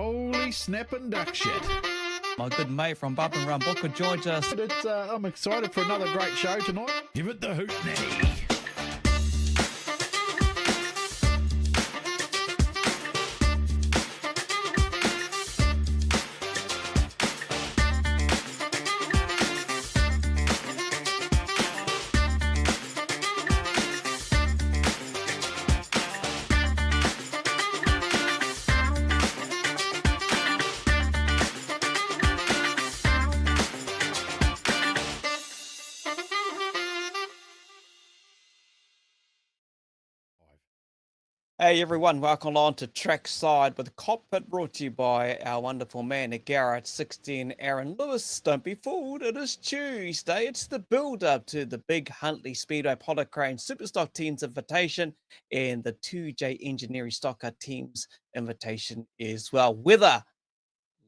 Holy snapping duck shit. My good mate from Bump and Run Booker joins us. I'm excited for another great show tonight. Give it the hoot now. Hey everyone, welcome along to Trackside with Kokpit, brought to you by our wonderful man at GARAGE16, Aaron Lewis. Don't be fooled, it is Tuesday. It's the build-up to the big Huntley Speedway Potter Crane Superstock Teams Invitation and the 2J Engineering Stocker Teams Invitation as well. Weather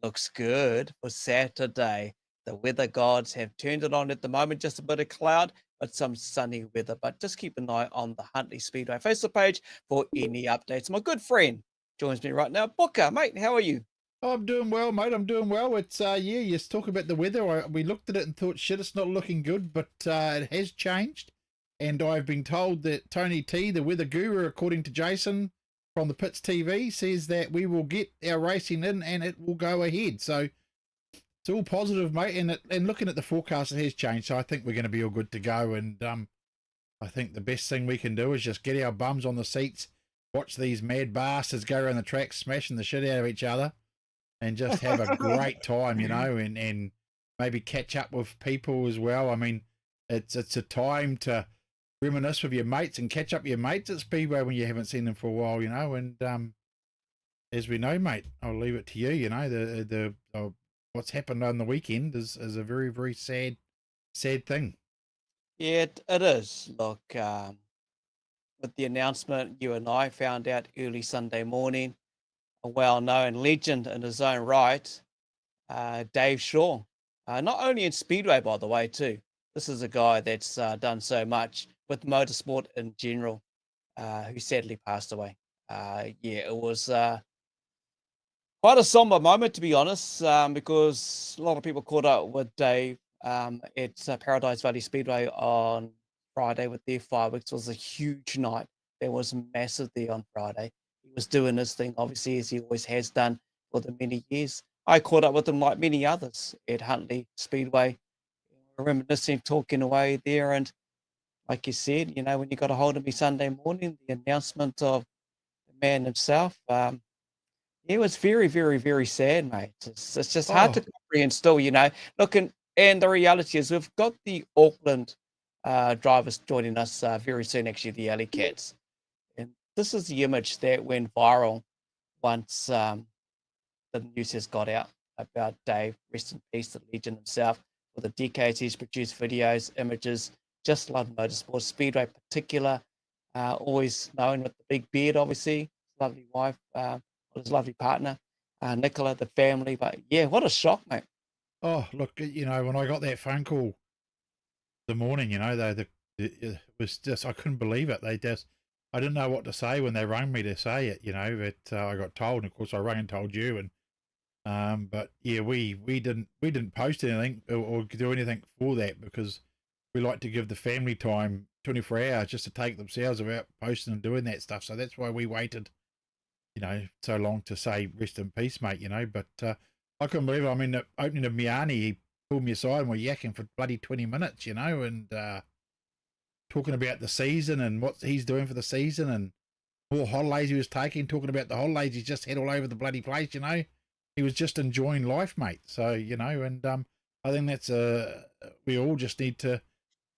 looks good for Saturday. The weather gods have turned it on at the moment, just a bit of cloud, but some sunny weather. But just keep an eye on the Huntley Speedway Facebook page for any updates. My good friend joins me right now. Booker, mate, how are you? I'm doing well, mate. I'm doing well. It's you talk about the weather. We looked at it and thought, shit, it's not looking good, but it has changed. And I've been told that Tony T, the weather guru, according to Jason from the Pits TV, says that we will get our racing in and it will go ahead. So it's all positive, mate. And looking at the forecast, it has changed. So I think we're going to be all good to go. And I think the best thing we can do is just get our bums on the seats, watch these mad bastards go around the track, smashing the shit out of each other, and just have a great time, you know, and maybe catch up with people as well. I mean, it's a time to reminisce with your mates and catch up with your mates at Speedway when you haven't seen them for a while, you know. And as we know, mate, I'll leave it to you. You know, the what's happened on the weekend is a very, very sad thing. Yeah, it is. Look, with the announcement, you and I found out early Sunday morning, a well-known legend in his own right, Dave Shaw. Not only in Speedway, by the way, too. This is a guy that's done so much with motorsport in general, who sadly passed away. Yeah, it was quite a somber moment, to be honest, because a lot of people caught up with Dave at Paradise Valley Speedway on Friday with their fireworks. It was a huge night. There was massive there on Friday. He was doing his thing, obviously, as he always has done for the many years. I caught up with him like many others at Huntley Speedway, reminiscing, talking away there. And like you said, you know, when you got a hold of me Sunday morning, the announcement of the man himself, it was very, very, very sad, mate. It's just hard to comprehend still, you know. Look, and the reality is we've got the Auckland drivers joining us very soon, actually, the Alleycats. And this is the image that went viral once the news has got out about Dave, rest in peace, the legend himself. For the decades, he's produced videos, images, just love motorsport, Speedway in particular, always known with the big beard, obviously, lovely wife, his lovely partner, Nicola, the family. But yeah, what a shock, mate. Oh, look, you know, when I got that phone call the morning, you know, it was just, I couldn't believe it. I didn't know what to say when they rang me to say it, you know, but I got told, and of course I rang and told you. And but yeah, we didn't post anything or do anything for that, because we like to give the family time, 24 hours, just to take themselves about posting and doing that stuff. So that's why we waited, you know, so long to say rest in peace, mate, you know. But I couldn't believe it. I mean, the opening of Miani, he pulled me aside and we're yakking for bloody 20 minutes, you know, and talking about the season and what he's doing for the season and more holidays he was taking, talking about the holidays he's just had all over the bloody place, you know. He was just enjoying life, mate. So, you know, and I think that's we all just need to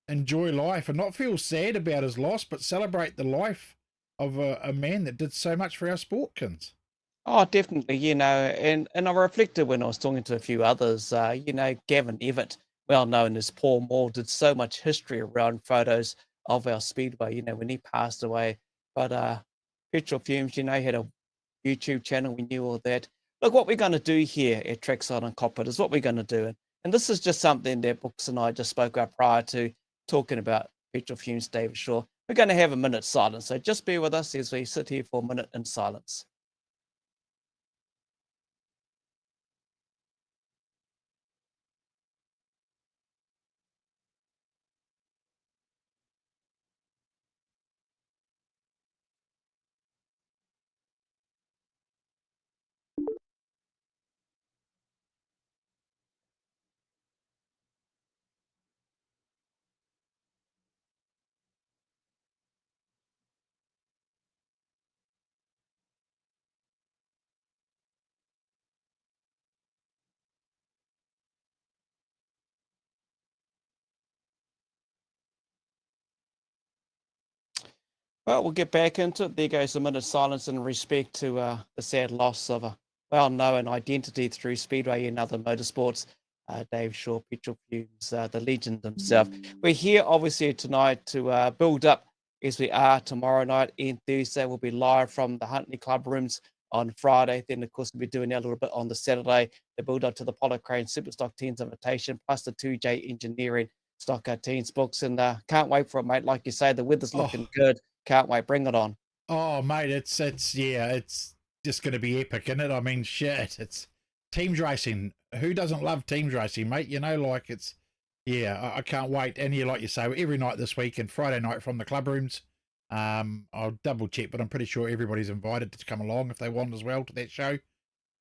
enjoy life and not feel sad about his loss, but celebrate the life of a man that did so much for our sportkins. Oh, definitely, you know, and I reflected when I was talking to a few others, you know, Gavin Everett, well known as Paul Moore, did so much history around photos of our Speedway, you know, when he passed away. But Petrol Fumes, you know, he had a YouTube channel, we knew all that. Look, what we're going to do here at Trackside and Kokpit is what we're going to do. And this is just something that Brooks and I just spoke about prior to talking about Petrol Fumes, David Shaw. We're going to have a minute's silence. So just bear with us as we sit here for a minute in silence. Well, we'll get back into it. There goes a minute's silence in respect to the sad loss of a well-known identity through Speedway and other motorsports. Dave Shaw, Petrol Fumes, the legend himself. We're here, obviously, tonight to build up as we are tomorrow night and Thursday. We'll be live from the Huntley Club rooms on Friday. Then, of course, we'll be doing that a little bit on the Saturday to build up to the Polo Crane Superstock Teens Invitation, plus the 2J Engineering Stock Teens books. And can't wait for it, mate. Like you say, the weather's looking good. Can't wait. Bring it on. Oh, mate, it's just going to be epic, isn't it? I mean, shit, it's teams racing. Who doesn't love teams racing, mate? You know, like it's, I can't wait. And like you say, every night this week and Friday night from the club rooms. I'll double check, but I'm pretty sure everybody's invited to come along if they want as well to that show.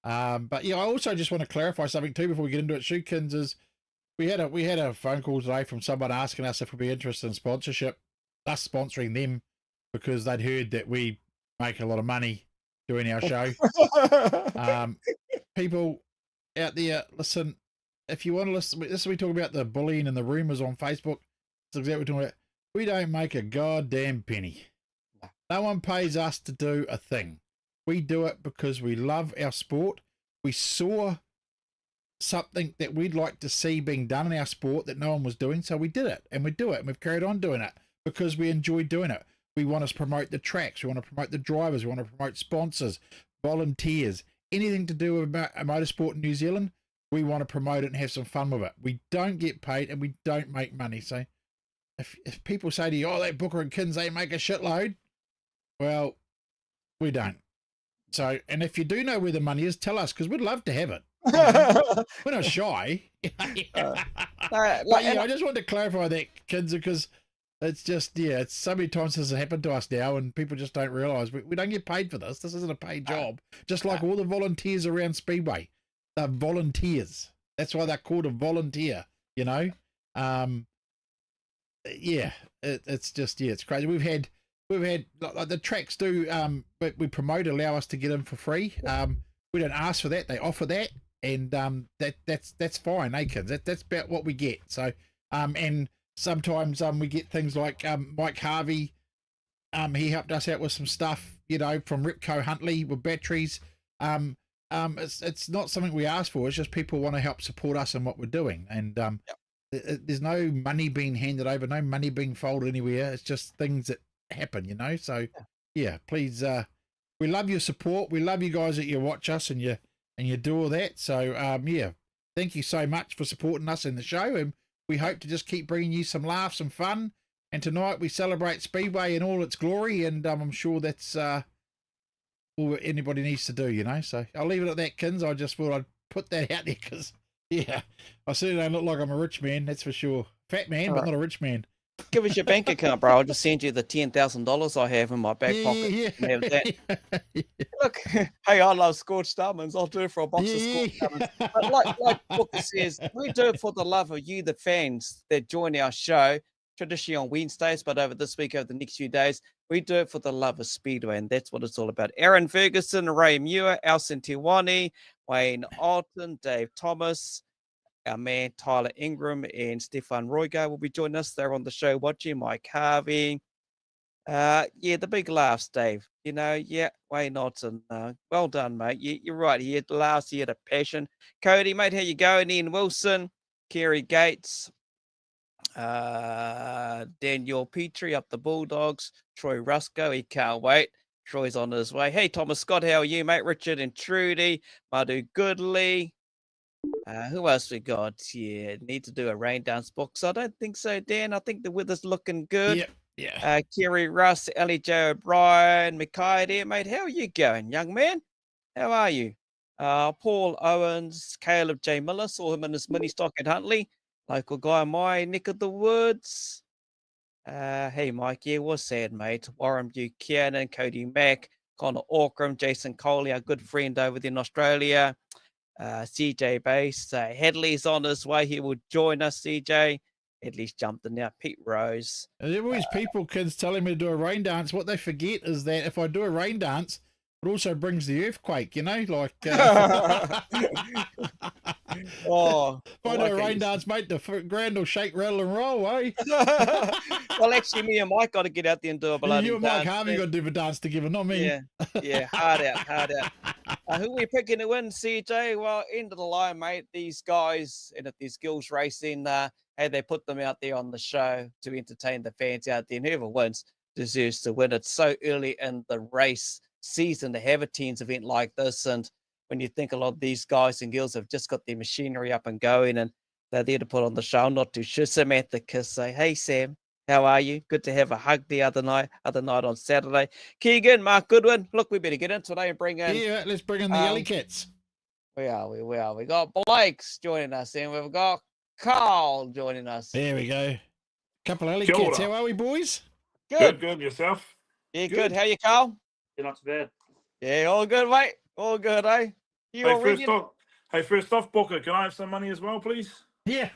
But yeah, I also just want to clarify something too before we get into it. Shoekins is we had a phone call today from someone asking us if we'd be interested in sponsorship, us sponsoring them, because they'd heard that we make a lot of money doing our show. People out there, listen, if you want to listen, this is we talk about the bullying and the rumours on Facebook. That's exactly what we're talking about. We don't make a goddamn penny. No one pays us to do a thing. We do it because we love our sport. We saw something that we'd like to see being done in our sport that no one was doing, so we did it, and we do it, and we've carried on doing it because we enjoy doing it. We want to promote the tracks. We want to promote the drivers. We want to promote sponsors, volunteers, anything to do with motorsport in New Zealand. We want to promote it and have some fun with it. We don't get paid and we don't make money. So if people say to you, oh, that Booker and Kins, they make a shitload. Well, we don't. So, and if you do know where the money is, tell us, because we'd love to have it. You know? We're not shy. I just wanted to clarify that, Kins, because it's just, it's so many times this has happened to us now, and people just don't realise we don't get paid for this. This isn't a paid job. Just like all the volunteers around Speedway. They're volunteers. That's why they're called a volunteer, you know? It's just, it's crazy. We've had like the tracks do, but we promote, allow us to get in for free. We don't ask for that. They offer that. And that's fine, kids. That's about what we get. So, and sometimes we get things like Mike Harvey. He helped us out with some stuff, you know, from Ripco Huntley with batteries. It's not something we ask for. It's just people want to help support us in what we're doing. And there's no money being handed over, no money being folded anywhere. It's just things that happen, you know. So please, we love your support. We love you guys that you watch us and you do all that. So thank you so much for supporting us in the show, and we hope to just keep bringing you some laughs and fun. And tonight we celebrate Speedway in all its glory, and I'm sure that's all anybody needs to do, you know. So I'll leave it at that, Kins. I just thought I'd put that out there because, I certainly don't look like I'm a rich man, that's for sure. Fat man, but not a rich man. Give us your bank account, bro. I'll just send you the $10,000 I have in my back pocket. Yeah. Have that. Look, hey, I love scorched almonds. I'll do it for a box of scorched almonds. But like Booker says, we do it for the love of you, the fans that join our show, traditionally on Wednesdays, but over this week, over the next few days, we do it for the love of Speedway, and that's what it's all about. Aaron Ferguson, Ray Muir, Alson Tiwani, Wayne Alton, Dave Thomas, our man Tyler Ingram and Stefan Roygo will be joining us. They're on the show watching. Mike Harvey. The big laughs, Dave. You know, Wayne Alton. Well done, mate. You're right. He had laughs. He had a passion. Cody, mate, how you going? Ian Wilson, Kerry Gates, Daniel Petrie up the Bulldogs, Troy Rusco. He can't wait. Troy's on his way. Hey, Thomas Scott, how are you, mate? Richard and Trudy, Madhu Goodley. Who else we got here? Need to do a rain dance box. I don't think so, Dan. I think the weather's looking good. Yeah. Kerry Russ, Ellie J. O'Brien, Mackay there, mate. How are you going, young man? How are you? Paul Owens, Caleb J. Miller. Saw him in his mini stock at Huntley. Local guy in my neck of the woods. Hey, Mike. Yeah, it was sad, mate. Warren Buchanan, Cody Mack, Connor Auckram, Jason Coley, our good friend over there in Australia. CJ Base, Headley's on his way. He will join us, CJ. Headley's jumped in now. Pete Rose. And there always people, kids, telling me to do a rain dance. What they forget is that if I do a rain dance, it also brings the earthquake, you know, like... Oh, If I do a rain dance, mate, the ground will shake, rattle, and roll, eh? well, actually, me and Mike got to get out there and do a bloody You and Mike dance. Harvey got to do a dance together, not me. Yeah, yeah, hard out, hard out. Who we picking to win, CJ? Well, end of the line, mate. These guys and at these skills racing, hey, they put them out there on the show to entertain the fans out there. And whoever wins deserves to win. It's so early in the race season to have a teens event like this. And when you think a lot of these guys and girls have just got their machinery up and going and they're there to put on the show, I'm not too sure. Samantha Kiss say, hey, Sam. How are you? Good to have a hug the other night on Saturday. Keegan, Mark Goodwin. Look, we better get in today and bring in. Yeah, let's bring in the Alleycats. Where are we? Where are we? Got Blake's joining us, and we've got Carl joining us. There we go. Couple of Alleycats. How are we, boys? Good. Good. Yourself? Yeah, good. How you, Carl? Yeah, not too bad. Yeah, all good, mate. All good, eh? You all ready? First off, Booker, can I have some money as well, please? Yeah.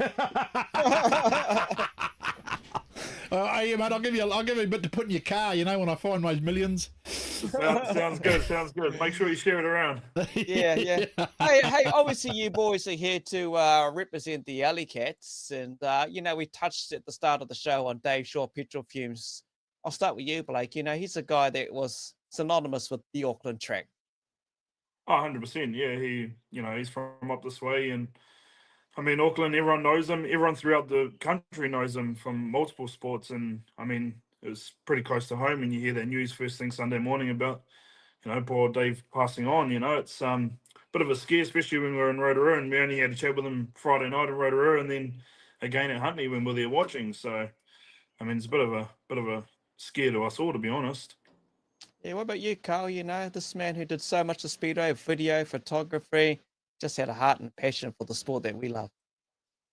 Hey, mate, I'll give you a bit to put in your car, you know, when I find those millions. Sounds good. Make sure you share it around. Yeah. Hey, obviously you boys are here to represent the Alleycats, and you know, we touched at the start of the show on Dave Shaw petrol fumes. I'll start with you, Blake. You know, he's a guy that was synonymous with the Auckland track. Oh, 100%. Yeah, he's from up this way, and I mean, Auckland, everyone knows him. Everyone throughout the country knows him from multiple sports. And I mean, it was pretty close to home. And you hear that news first thing Sunday morning about, you know, poor Dave passing on. You know, it's a bit of a scare, especially when we were in Rotorua. And we only had a chat with him Friday night in Rotorua, and then again at Huntly when we were there watching. So, I mean, it's a bit of a scare to us all, to be honest. Yeah, what about you, Carl? You know, this man who did so much of speedway, video, photography, just had a heart and passion for the sport that we love.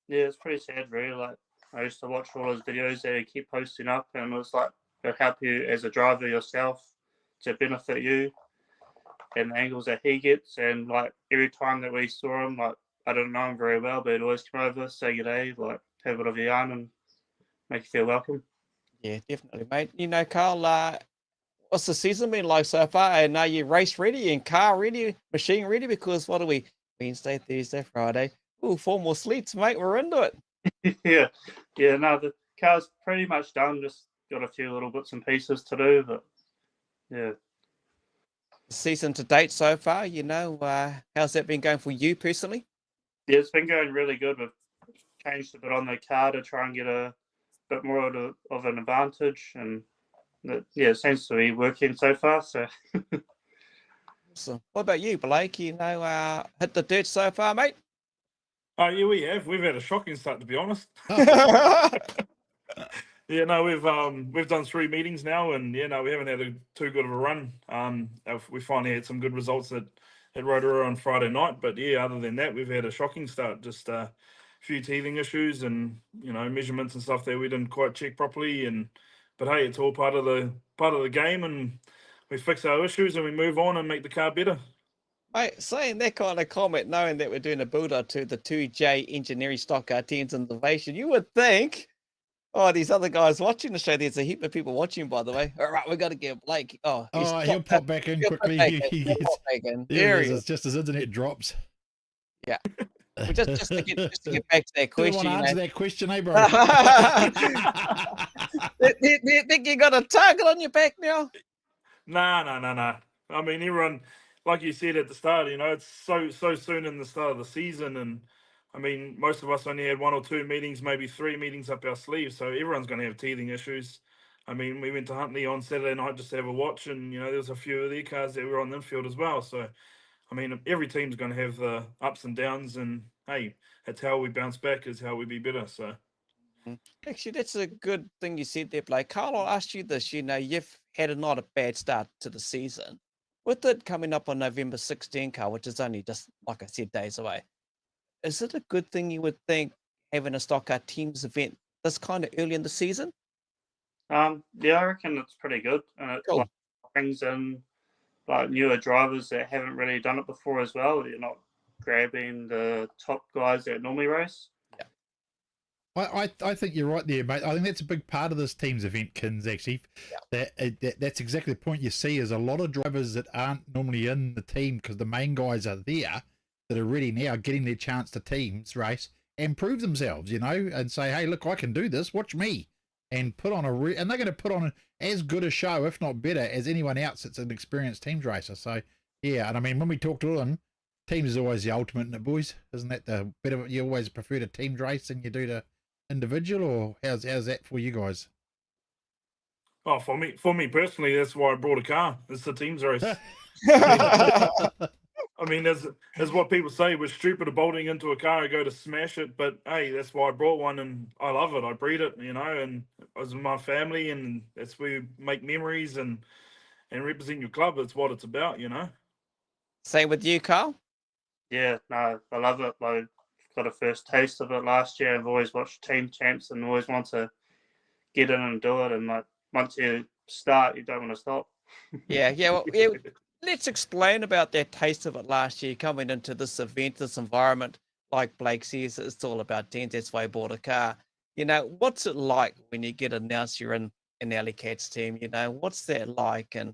Yeah, it's pretty sad, really. Like, I used to watch all his videos that he kept posting up, and it was like, it'll help you as a driver yourself to benefit you and the angles that he gets. And like, every time that we saw him, like, I didn't know him very well, but he'd always come over, say good day, like, have a bit of a yarn and make you feel welcome. Yeah, definitely, mate. You know, Carl, what's the season been like so far? And are you race ready and car ready, machine ready? Because what are we? Wednesday, Thursday, Friday. Ooh, 4 more sleeps, mate. We're into it. Yeah. No, the car's pretty much done. Just got a few little bits and pieces to do, but yeah. Season to date so far, you know, how's that been going for you personally? Yeah, it's been going really good. We've changed a bit on the car to try and get a bit more of an advantage, and it seems to be working so far. So. Awesome. What about you, Blake? You know, hit the dirt so far, mate? Oh, yeah, we have. We've had a shocking start, to be honest. Yeah, no, we've done 3 meetings now, and yeah, no, we haven't had too good of a run. We finally had some good results at Rotorua on Friday night, but yeah, other than that, we've had a shocking start. Just a few teething issues and, you know, measurements and stuff that we didn't quite check properly, but hey, it's all part of the game, and we fix our issues and we move on and make the car better. Mate, saying that kind of comment, knowing that we're doing a build-up to the 2J Engineering Stock Car 10s Innovation, you would think, these other guys watching the show, there's a heap of people watching, by the way. All right, we got to get Blake. He'll pop back in quickly. There he is, just as internet drops. Yeah. Well, just to get back to that question. Want to answer that question, eh, bro? Think you got a target on your back now? Nah. I mean, everyone, like you said at the start, you know, it's so soon in the start of the season, and I mean, most of us only had 1 or 2 meetings, maybe 3 meetings up our sleeves, so everyone's going to have teething issues. I mean, we went to Huntly on Saturday night just to have a watch, and you know, there's a few of their cars that were on the infield as well. So, I mean, every team's going to have the ups and downs, and hey, that's how we bounce back, is how we be better. So. Actually, that's a good thing you said there, Blake. Carl, I'll ask you this. You know, you've had not a bad start to the season. With it coming up on November 16, Carl, which is only just, like I said, days away, is it a good thing, you would think, having a stock car teams event this kind of early in the season? Yeah, I reckon it's pretty good. And it Cool. brings in like newer drivers that haven't really done it before as well. You're not grabbing the top guys that normally race. I think you're right there, mate. I think that's a big part of this team's event, Kins, actually. Yeah. That's exactly the point you see, is a lot of drivers that aren't normally in the team because the main guys are there, that are ready now getting their chance to teams race and prove themselves, you know, and say, hey, look, I can do this. Watch me. And put on and they're going to put on as good a show, if not better, as anyone else that's an experienced teams racer. So, yeah, and I mean, when we talk to them, teams is always the ultimate in it, boys. Isn't that the better? You always prefer to teams race than you do to individual, or how's that for you guys? Oh, for me personally, that's why I brought a car. It's the teams race. I mean, as what people say, we're stupid of bolting into a car and go to smash it. But hey, that's why I brought one, and I love it. I breed it, you know, and I was with my family, and that's where you make memories and represent your club. It's what it's about, you know. Same with you, Carl? Yeah, no, I love it. I got a first taste of it last year. I've always watched team champs and always want to get in and do it. And like once you start, you don't want to stop. Yeah. Well, yeah, let's explain about that taste of it last year, coming into this event, this environment. Like Blake says, it's all about teams. That's why I bought a car. You know, what's it like when you get announced you're in an Alleycats team? You know, what's that like? And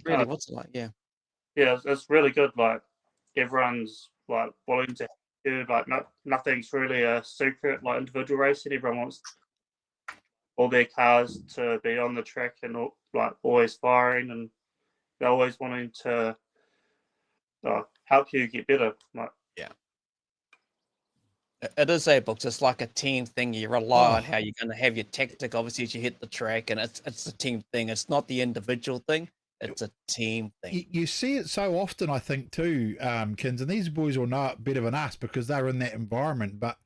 really, what's it like? Yeah. Yeah, it's really good. Like everyone's like willing to do. Like nothing's really a secret. Like individual racing, everyone wants all their cars to be on the track and like always firing, and they're always wanting to help you get better. Like, yeah, it is a book. It's like a team thing. You rely on how you're going to have your tactic. Obviously, as you hit the track, and it's a team thing. It's not the individual thing. It's a team thing. You see it so often, I think, too, Kins, and these boys will know it better than us because they're in that environment. But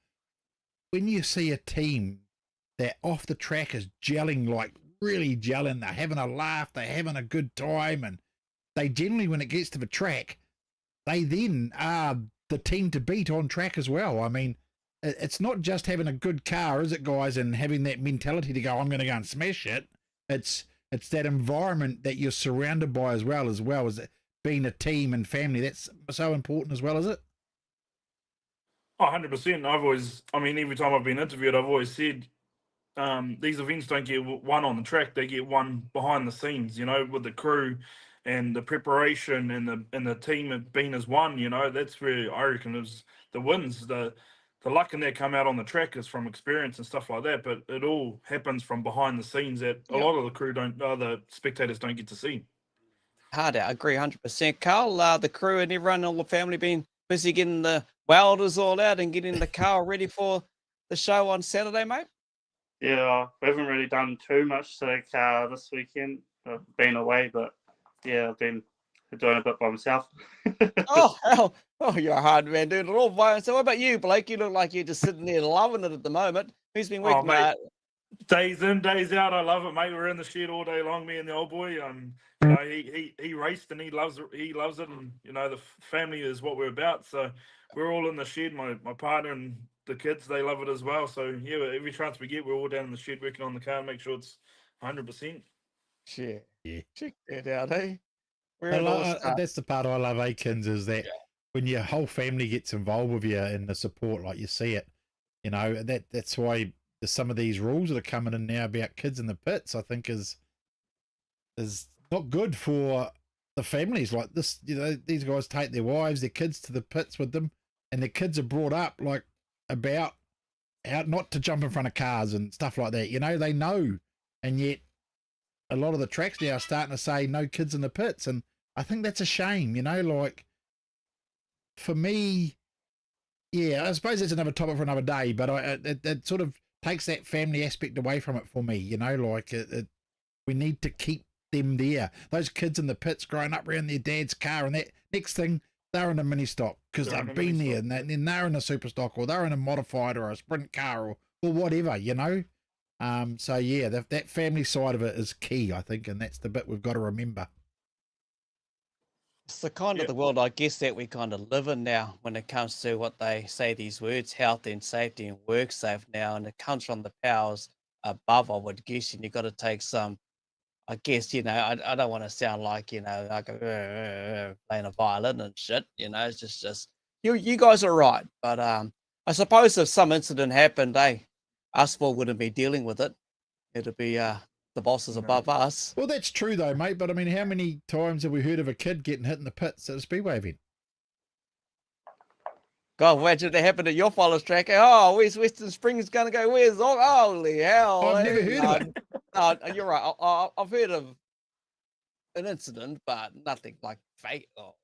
when you see a team that off the track is gelling, like really gelling, they're having a laugh, they're having a good time, and they generally, when it gets to the track, they then are the team to beat on track as well. I mean, it's not just having a good car, is it, guys, and having that mentality to go, I'm going to go and smash it. It's that environment that you're surrounded by as well as it being a team and family. That's so important as well, is it? Oh, 100%. Every time I've been interviewed, I've always said these events don't get one on the track; they get one behind the scenes. You know, with the crew and the preparation and the team being as one. You know, that's where I reckon is the wins. The luck in that come out on the track is from experience and stuff like that, but it all happens from behind the scenes that a lot of the crew the spectators don't get to see. Hard out, I agree 100%. Carl, the crew and everyone, all the family been busy getting the welders all out and getting the car ready for the show on Saturday, mate? Yeah, we haven't really done too much to the car this weekend. I've been away, but yeah, I've been doing a bit by myself. Oh, hell. Oh, you're a hard man doing it all by yourself. What about you, Blake? You look like you're just sitting there loving it at the moment. Who's been working, mate? Days in, days out. I love it, mate. We're in the shed all day long, me and the old boy. You know, he raced and he loves it, and you know, the family is what we're about. So we're all in the shed. My partner and the kids, they love it as well. So yeah, every chance we get, we're all down in the shed working on the car, make sure it's 100%. Shit. Yeah. Check that out, eh? That's the part I love, Akins, is that when your whole family gets involved with you in the support, like you see it, you know, that's why some of these rules that are coming in now about kids in the pits, I think is not good for the families. Like this, you know, these guys take their wives, their kids to the pits with them, and their kids are brought up like about how not to jump in front of cars and stuff like that. You know, they know, and yet a lot of the tracks now are starting to say no kids in the pits, and I think that's a shame. You know, like for me, yeah, I suppose it's another topic for another day, but it sort of takes that family aspect away from it for me. You know, like we need to keep them there. Those kids in the pits growing up around their dad's car, and that next thing they're in a mini stock because they've been there, and then they're in a super stock, or they're in a modified or a sprint car or whatever, you know. So yeah, that family side of it is key, I think, and that's the bit we've got to remember. It's the kind of the world, I guess, that we kind of live in now when it comes to what they say, these words, health and safety and work safe now, and it comes from the powers above, I would guess, and you've got to take some, I guess, you know, I don't want to sound like, you know, like playing a violin and shit, you know, it's just you guys are right, but I suppose if some incident happened, us four wouldn't be dealing with it. It'd be the bosses above us. Well, that's true though, mate. But I mean, how many times have we heard of a kid getting hit in the pits at a speedway event? God, imagine that happened at your father's track. Oh, where's Western Springs going to go? Where's holy hell? I've never heard of it. No, you're right. I've heard of an incident, but nothing like fake. Oh,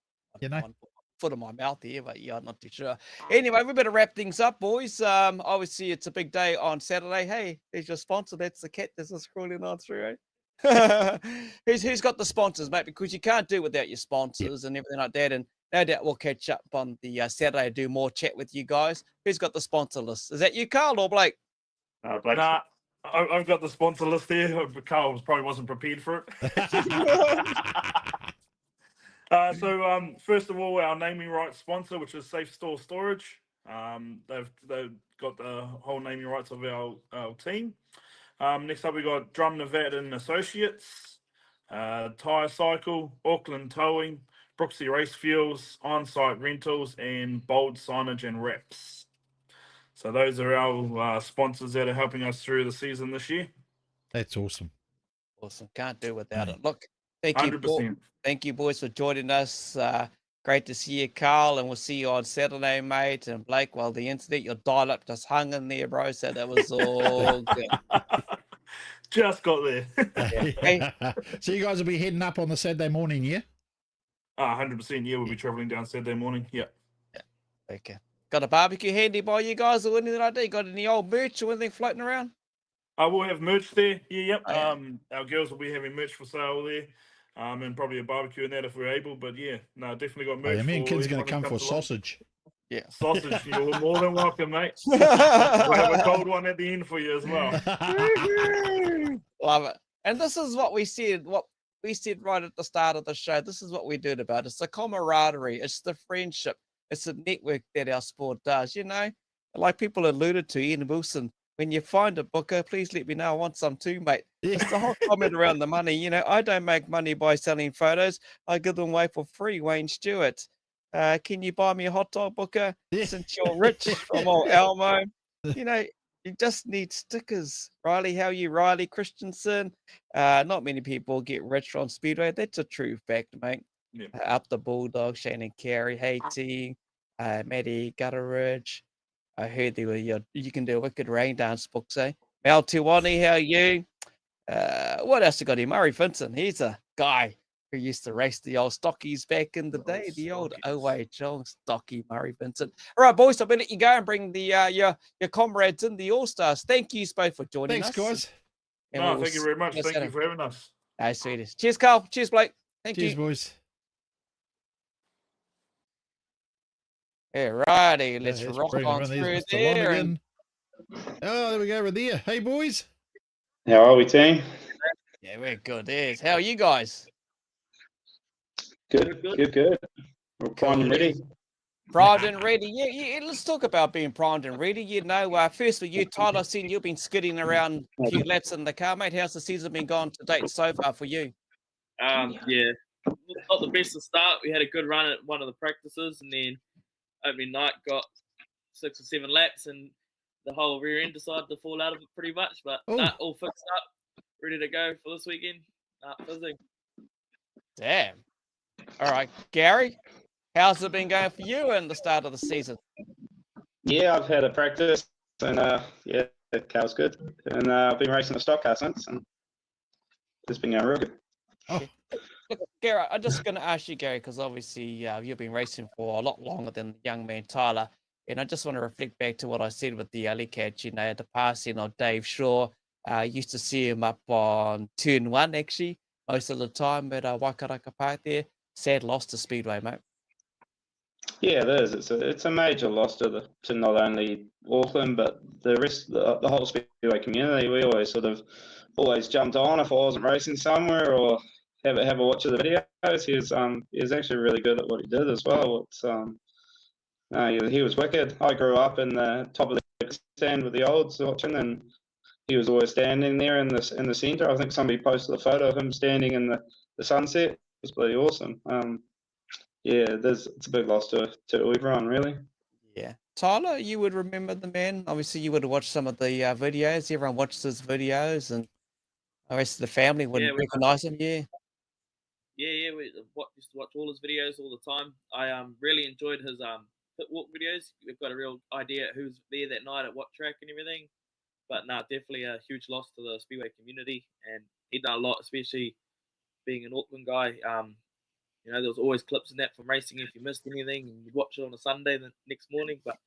You know? one foot in my mouth here, but yeah, I'm not too sure. Anyway, we better wrap things up, boys. Obviously, it's a big day on Saturday. Hey, there's your sponsor. That's the cat that's scrolling on through. Who's got the sponsors, mate? Because you can't do without your sponsors and everything like that. And no doubt we'll catch up on the Saturday, do more chat with you guys. Who's got the sponsor list? Is that you, Carl, or Blake? Blake. Nah, I've got the sponsor list here. Carl probably wasn't prepared for it. So first of all, our naming rights sponsor, which is Safe Store Storage. They've got the whole naming rights of our team. Next up, we got Drum Nevada and Associates, Tire Cycle, Auckland Towing, Brooksy Race Fuels, On-Site Rentals, and Bold Signage and Wraps. So those are our sponsors that are helping us through the season this year. That's awesome. Awesome. Can't do without it. Look, thank you. 100%. Thank you, boys, for joining us. Great to see you, Carl, and we'll see you on Saturday, mate. And Blake, well, the internet, your dial-up just hung in there, bro, so that was all good. Just got there. Hey. So you guys will be heading up on the Saturday morning, yeah? 100%. Yeah, we'll be traveling down Saturday morning. Yeah. Okay. Got a barbecue handy by you guys or anything like that? You got any old merch or anything floating around? We'll have merch there. Yeah, yep. Oh, yeah. Our girls will be having merch for sale there. And probably a barbecue and that if we're able. But yeah, no, definitely got merch. Me and for kids are going to everyone come who for comes along. sausage. Yeah. Sausage. You're more than welcome, mate. We'll have a cold one at the end for you as well. Love it. And this is what we said right at the start of the show. This is what we do about it. It's the camaraderie. It's the friendship. It's the network that our sport does, you know? Like people alluded to, Ian Wilson, when you find a booker, please let me know. I want some too, mate. It's the whole comment around the money. You know, I don't make money by selling photos. I give them away for free, Wayne Stewart. Can you buy me a hot dog, booker? Since you're rich from old Elmo. You know, you just need stickers. Riley, how are you, Riley Christensen? Not many people get rich on Speedway. That's a true fact, mate. Yeah. Up the Bulldogs, Shannon Carey, Haiti, Maddie Gutteridge. I heard you can do a wicked rain dance books, eh? Mel Tiwani, how are you? What else you got here? Murray Vincent. He's a guy who used to race the old stockies back in the day. The old OHL stocky Murray Vincent. All right, boys, I'm going to let you go and bring the your comrades in, the Allstars. Thank you both for joining us. Thanks, guys. And No, we'll thank you very much. see Thank you for having us. No, sweetest. Cheers, Carl. Cheers, Blake. Thank Cheers, you. boys. All righty, let's Let's rock bring on them in. through There's Mr. there. Lonergan. Oh, there we go, right there. Hey, boys. How are we, team? Yeah, we're good. Yes. How are you guys? Good. We're primed and ready. Primed and ready. Yeah. Let's talk about being primed and ready. You know, first for you, Tyler, I've seen you've been skidding around a few laps in the car, mate. How's the season been going to date so far for you? Yeah, not the best to start. We had a good run at one of the practices, and then opening night got 6 or 7 laps, and the whole rear end decided to fall out of it pretty much. But all fixed up, ready to go for this weekend. Fizzing. Damn. All right, Gary, how's it been going for you in the start of the season? Yeah, I've had a practice, and the car's good, and I've been racing a stock car since, and it's been going real good. Look, Gary, I'm just going to ask you, Gary, because obviously you've been racing for a lot longer than the young man Tyler, and I just want to reflect back to what I said with the Alleycats. You know, the passing of Dave Shaw. Used to see him up on turn 1, actually, most of the time at Waikaraka Park there. Sad loss to Speedway, mate. Yeah, it is. It's a major loss to not only Auckland, but the rest, the whole Speedway community. We always jumped on if I wasn't racing somewhere or have a watch of the videos. He was actually really good at what he did as well. He was wicked. I grew up in the top of the stand with the olds watching, and he was always standing there in the centre. I think somebody posted a photo of him standing in the sunset. It was bloody awesome. It's a big loss to everyone, really. Yeah. Tyler, you would remember the man. Obviously, you would have watched some of the videos. Everyone watched his videos, and the rest of the family wouldn't recognise him. Yeah. Yeah, we used to watch all his videos all the time. I really enjoyed his pit walk videos. We've got a real idea who's there that night at what track and everything. But no, definitely a huge loss to the Speedway community, and he done a lot, especially being an Auckland guy. There was always clips in that from racing if you missed anything, and you'd watch it on a Sunday the next morning. But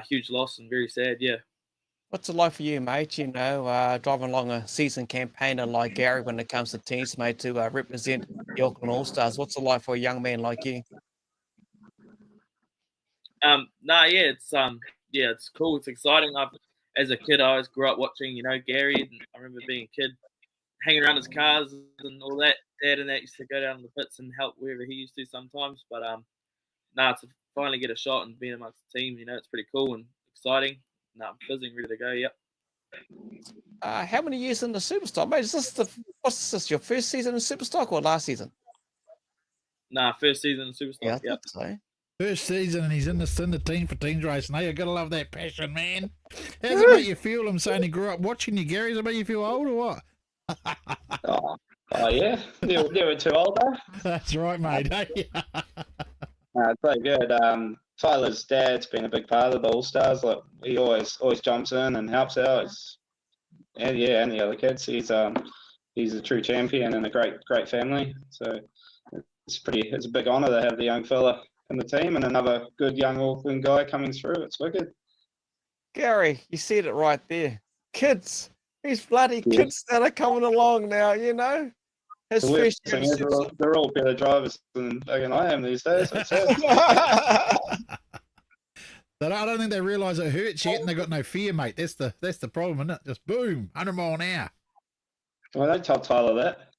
huge loss and very sad, yeah. What's it like for you, mate? Driving along a seasoned campaigner like Gary when it comes to teams, mate, to represent the Auckland Allstars. What's it like for a young man like you? It's cool. It's exciting. As a kid, I always grew up watching, Gary. And I remember being a kid, hanging around his cars and all that. Dad and that used to go down in the pits and help wherever he used to sometimes. But to finally get a shot and be amongst the team, it's pretty cool and exciting. I'm fizzing, ready to go. Yep. How many years in the Superstock, mate? What's this? Your first season in Superstock or last season? First season in Superstock. Yeah, I yep. think so. First season, and he's in the team for teams racing. Hey, you gotta love that passion, man. How does it make you feel? I'm saying he grew up watching you, Gary. Does it make you feel old or what? Oh yeah, never too old though. That's right, mate. It's very good. Tyler's dad's been a big part of the Allstars. Like he always jumps in and helps out. And the other kids. He's a true champion and a great family. So it's a big honour to have the young fella in the team and another good young Auckland guy coming through. It's wicked. Gary, you said it right there. Kids. These bloody kids that are coming along now, His first year they're all better drivers than I am these days. But I don't think they realise it hurts yet, and they got no fear, mate. That's the problem, isn't it? Just boom, 100 mile an hour. Well, don't tell Tyler that.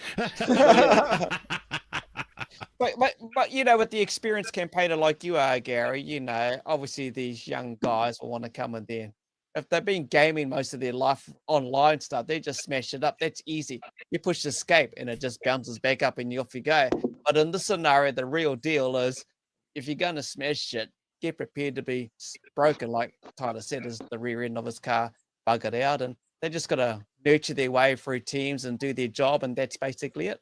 But with the experienced campaigner like you are, Gary, obviously these young guys will want to come in there. If they've been gaming most of their life online stuff, they just smash it up. That's easy. You push escape and it just bounces back up and off you go. But in this scenario, the real deal is if you're going to smash shit, get prepared to be broken. Like Tyler said, is the rear end of his car buggered out. And they just got to nurture their way through teams and do their job. And that's basically it.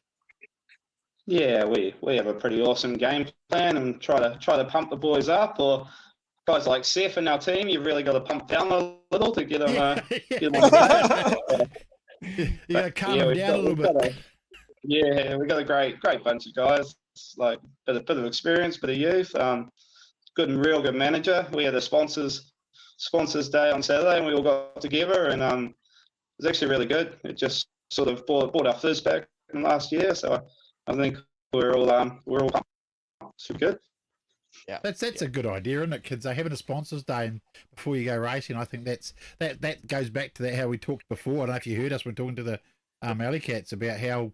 Yeah, we have a pretty awesome game plan and try to pump the boys up. Or guys like Seth in our team, you've really got to pump down a little to get them. You got to calm them down a little bit. We got a great bunch of guys, like a bit of experience, bit of youth. Good and real good manager. We had a sponsors day on Saturday, and we all got together, and it was actually really good. It just sort of brought our fizz back in last year, so I think we're all super good. Yeah, that's a good idea, isn't it, kids? They're having a sponsors day and before you go racing. I think that goes back to how we talked before. I don't know if you heard us when talking to the Alleycats about how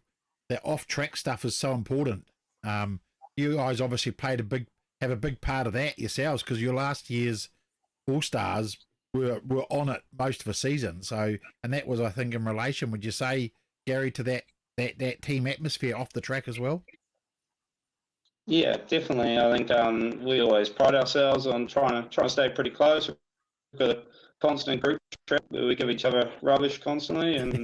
the off-track stuff is so important. You guys obviously have a big part of that yourselves because your last year's All-Stars were on it most of the season. So, and that was, I think, in relation, would you say, Gary, to that team atmosphere off the track as well? Yeah, definitely. I think we always pride ourselves on trying to stay pretty close. We've got a constant group trip where we give each other rubbish constantly, and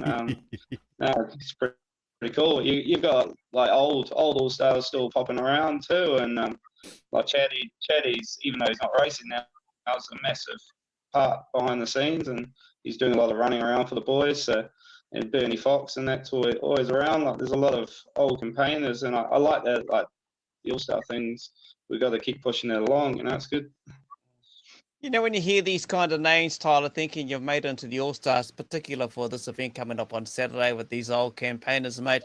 it's pretty cool. You've got like old All-Stars still popping around too, and like Chatty's, even though he's not racing now, is a massive part behind the scenes, and he's doing a lot of running around for the boys. So, and Bernie Fox, and that's always around. Like, there's a lot of old campaigners, and I like that. Like the All-Star things, we got to keep pushing it along. It's good. When you hear these kind of names, Tyler, thinking you've made it into the All-Stars, particular for this event coming up on Saturday with these old campaigners, mate,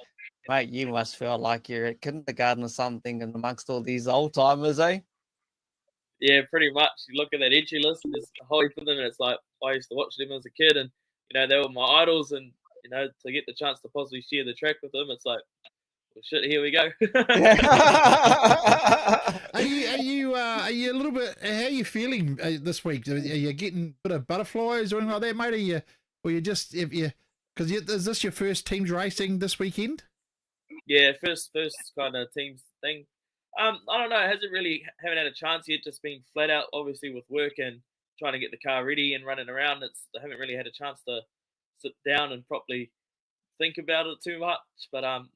you must feel like you're at kindergarten or something and amongst all these old-timers, eh? Yeah, pretty much. You look at that entry list and there's a whole heap of them, and it's like, I used to watch them as a kid, and, they were my idols, and, to get the chance to possibly share the track with them, it's like, well, shit, here we go. Are you a little bit? How are you feeling this week? Are you getting a bit of butterflies or anything like that, mate? Is this your first teams racing this weekend? Yeah, first kind of teams thing. I don't know. Haven't had a chance yet. Just been flat out, obviously, with work and trying to get the car ready and running around. I haven't really had a chance to sit down and properly think about it too much. But I'm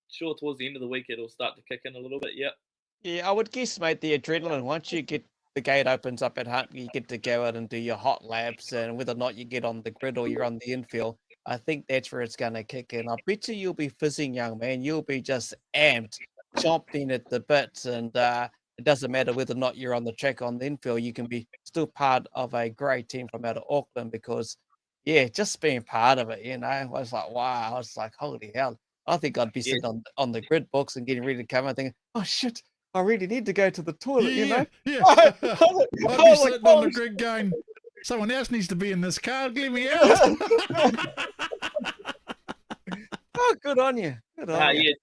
sure towards the end of the week it'll start to kick in a little bit. Yep. Yeah, I would guess, mate, the adrenaline, once you get the gate opens up at Hunt, you get to go out and do your hot laps, and whether or not you get on the grid or you're on the infield, I think that's where it's going to kick in. I bet you'll be fizzing, young man. You'll be just amped, chomping at the bits, and it doesn't matter whether or not you're on the track or on the infield. You can be still part of a great team from out of Auckland because, yeah, just being part of it, I was like, wow. I was like, holy hell. I think I'd be sitting on the grid box and getting ready to come and thinking, oh, shit, I really need to go to the toilet, Yeah. I I'd be was like, sitting on the "Oh, grid going, someone else needs to be in this car. Let me out. oh, good on you. Good on you.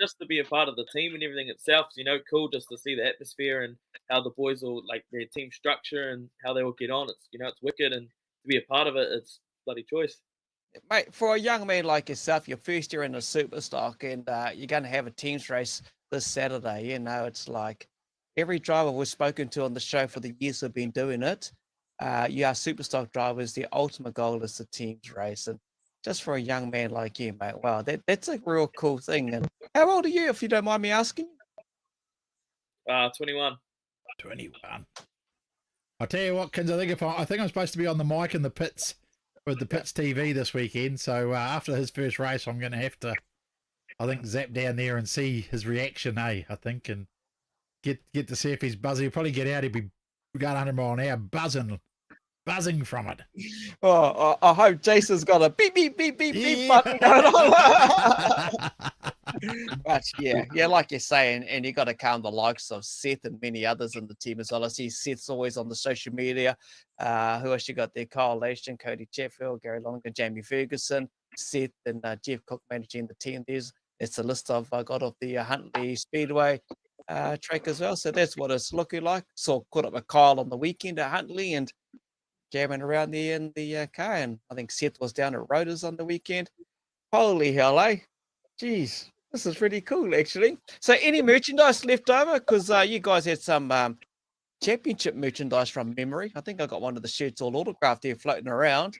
Just to be a part of the team and everything itself, cool just to see the atmosphere and how the boys all like their team structure and how they all get on. It's it's wicked, and to be a part of it, it's bloody choice. Mate, for a young man like yourself, your first year in the Superstock, and you're going to have a teams race this Saturday. It's like every driver we've spoken to on the show for the years we've been doing it. You are Superstock drivers. The ultimate goal is the teams race, and just for a young man like you, mate, wow, that's a real cool thing. And how old are you, if you don't mind me asking? 21. 21. I'll tell you what, Kins, I think I'm supposed to be on the mic in the pits with the Pits TV this weekend. So after his first race, I'm going to have to, I think, zap down there and see his reaction, I think, and get to see if he's buzzing. He'll probably get out. He'll be going 100 mile an hour, buzzing from it. Oh, I hope Jason's got a beep, beep, beep, beep, beep button going on. But yeah, like you're saying, and you got to count the likes of Seth and many others in the team as well. I see Seth's always on the social media. Who else you got there? Kyle Ashton, Cody Chetfield, Gary Lonergan, Jamie Ferguson, Seth, and Jeff Cook managing the team. It's a list I've got of the Huntley Speedway track as well. So that's what it's looking like. So caught up with Kyle on the weekend at Huntley and jamming around there in the car. And I think Seth was down at Rotors on the weekend. Holy hell, eh? Jeez. This is pretty cool, actually. So any merchandise left over? Because you guys had some championship merchandise from memory. I think I got one of the shirts all autographed there floating around.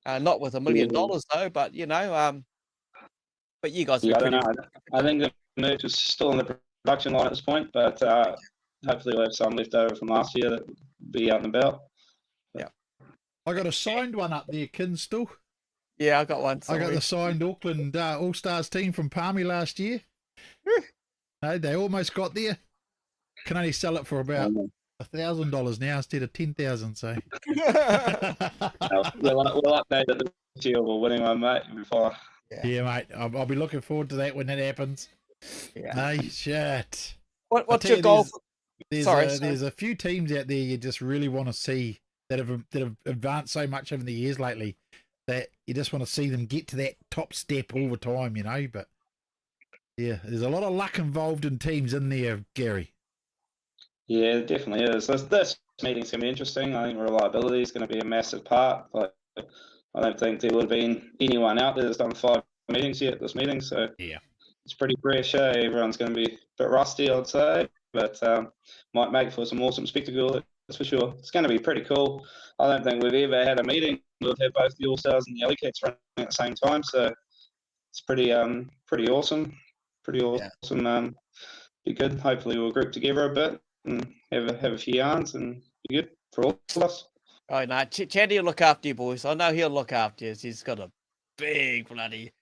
Not with $1 million, though, but, but you guys... Yeah, I don't know. I think the merch is still on the production line at this point, but hopefully we'll have some left over from last year that will be out and about. Yeah. I got a signed one up there, Kins, still. Yeah, I got one. I got the signed Auckland All-Stars team from Palmy last year. They almost got there. Can only sell it for about $1,000 now instead of $10,000. So we'll update it this year. We're winning one, mate. Before. Yeah, mate. I'll be looking forward to that when that happens. Yeah. Hey, shit. What's your goal? There's a few teams out there you just really want to see that have advanced so much over the years lately that you just want to see them get to that top step all the time, But yeah, there's a lot of luck involved in teams in there, Gary. Yeah, it definitely is. This meeting's going to be interesting. I think reliability is going to be a massive part. Like, I don't think there would have been anyone out there that's done 5 meetings yet this meeting, so yeah, it's pretty fresh. Everyone's going to be a bit rusty, I'd say, but might make for some awesome spectacle. That's for sure. It's going to be pretty cool. I don't think we've ever had a meeting we've had both the Allstars and the Alleycats running at the same time, so it's pretty awesome. Pretty awesome. Be good. Hopefully we'll group together a bit and have a few yarns and be good for all of us. Oh no, Chaddy will look after you, boys. I know he'll look after you. He's got a big bloody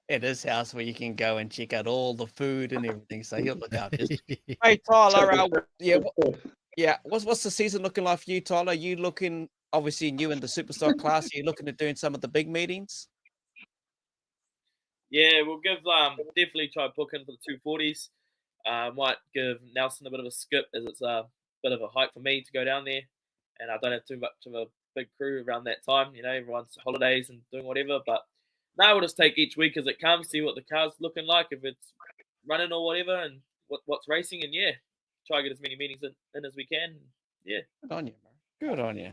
at his house where you can go and check out all the food and everything. So he'll look after you. Hey Tyler, what's the season looking like for you, Tyler? Are you looking, obviously new in the Superstock class, are you looking at doing some of the big meetings? Yeah, we'll give definitely try book in for the 240s. Might give Nelson a bit of a skip as it's a bit of a hike for me to go down there, and I don't have too much of a big crew around that time. Everyone's holidays and doing whatever. But now we'll just take each week as it comes, see what the car's looking like, if it's running or whatever, and what's racing, and try to get as many meetings in as we can. Yeah. Good on you, bro. Good on you.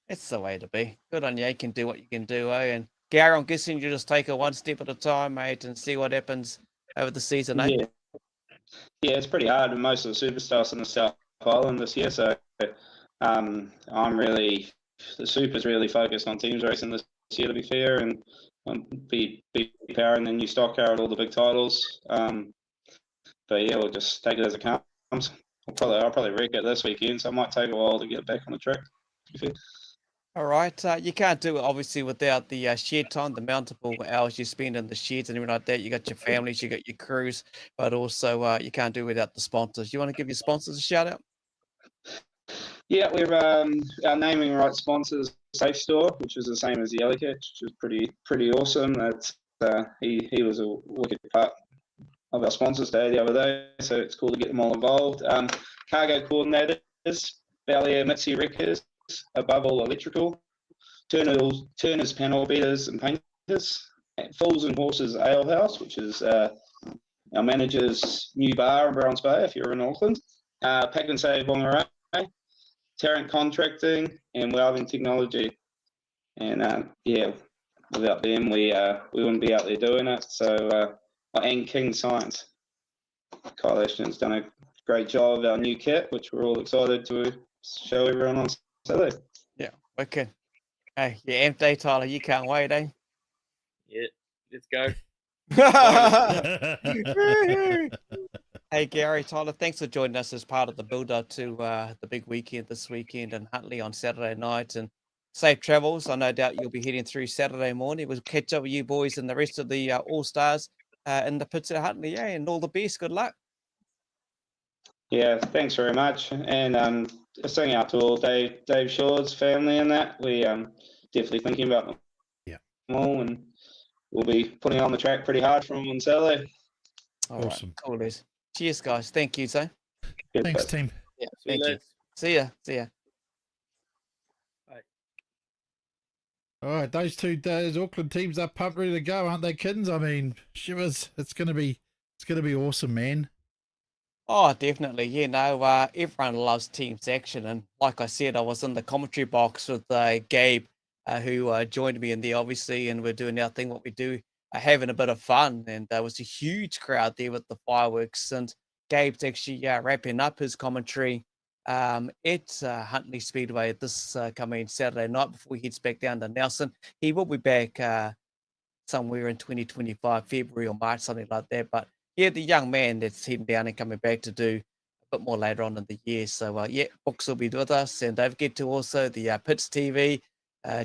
It's the way to be. Good on you. You can do what you can do, eh? And Gary, I'm guessing you just take it one step at a time, mate, and see what happens over the season, eh? Yeah, it's pretty hard with most of the superstars in the South Island this year. So the Super's really focused on teams racing this year, to be fair, and be powering the new stock car at all the big titles. But yeah, we'll just take it as it comes. I'll probably wreck it this weekend, so it might take a while to get back on the track. All right. You can't do it obviously without the shed time, the multiple hours you spend in the sheds and everything like that. You got your families, you got your crews, but also you can't do it without the sponsors. You want to give your sponsors a shout out? Yeah, we're our naming rights sponsors Safe Store, which is the same as the Alleycats, which is pretty awesome. That's he was a wicked part of our sponsors day the other day, so it's cool to get them all involved. Cargo coordinators, Ballier Mitzi Wreckers, Above All Electrical, Turner's Panel Beaters and Painters, Fools and Horses Ale House, which is our manager's new bar in Browns Bay if you're in Auckland, Pack and Save Whangarei, Tarrant Contracting, and Welding Technology. And yeah, without them, we wouldn't be out there doing it. So, and King Science Coalition's done a great job of our new kit, which we're all excited to show everyone on Saturday. Yeah, okay. Hey, yeah, empty, Tyler. You can't wait, eh? Yeah, let's go. Hey, Gary, Tyler, thanks for joining us as part of the build-up to the big weekend this weekend in Huntly on Saturday night. And safe travels. I no doubt you'll be heading through Saturday morning. We'll catch up with you boys and the rest of the All-Stars in the pits at Huntly, yeah, and all the best. Good luck. Yeah, thanks very much. And sing out to all Dave Shaw's family and that. We definitely thinking about them all, and we'll be putting on the track pretty hard for them on Saturday. All Awesome. right, cool, Liz. Cheers, guys. Thank you, so. Thanks, team. Yeah, thank you. See ya. All right, those Auckland teams are pumped, ready to go, aren't they, kids? I mean, shivers. It's gonna be awesome, man. Oh, definitely. You know, everyone loves teams action. And like I said, I was in the commentary box with Gabe, who joined me in there, obviously, and we're doing our thing, what we do, having a bit of fun. And there was a huge crowd there with the fireworks. And Gabe's actually wrapping up his commentary at Huntly Speedway this coming Saturday night before he heads back down to Nelson. He will be back somewhere in 2025, February or March, something like that. But yeah, the young man that's heading down and coming back to do a bit more later on in the year. So yeah, Books will be with us, and don't forget to also the Pits TV.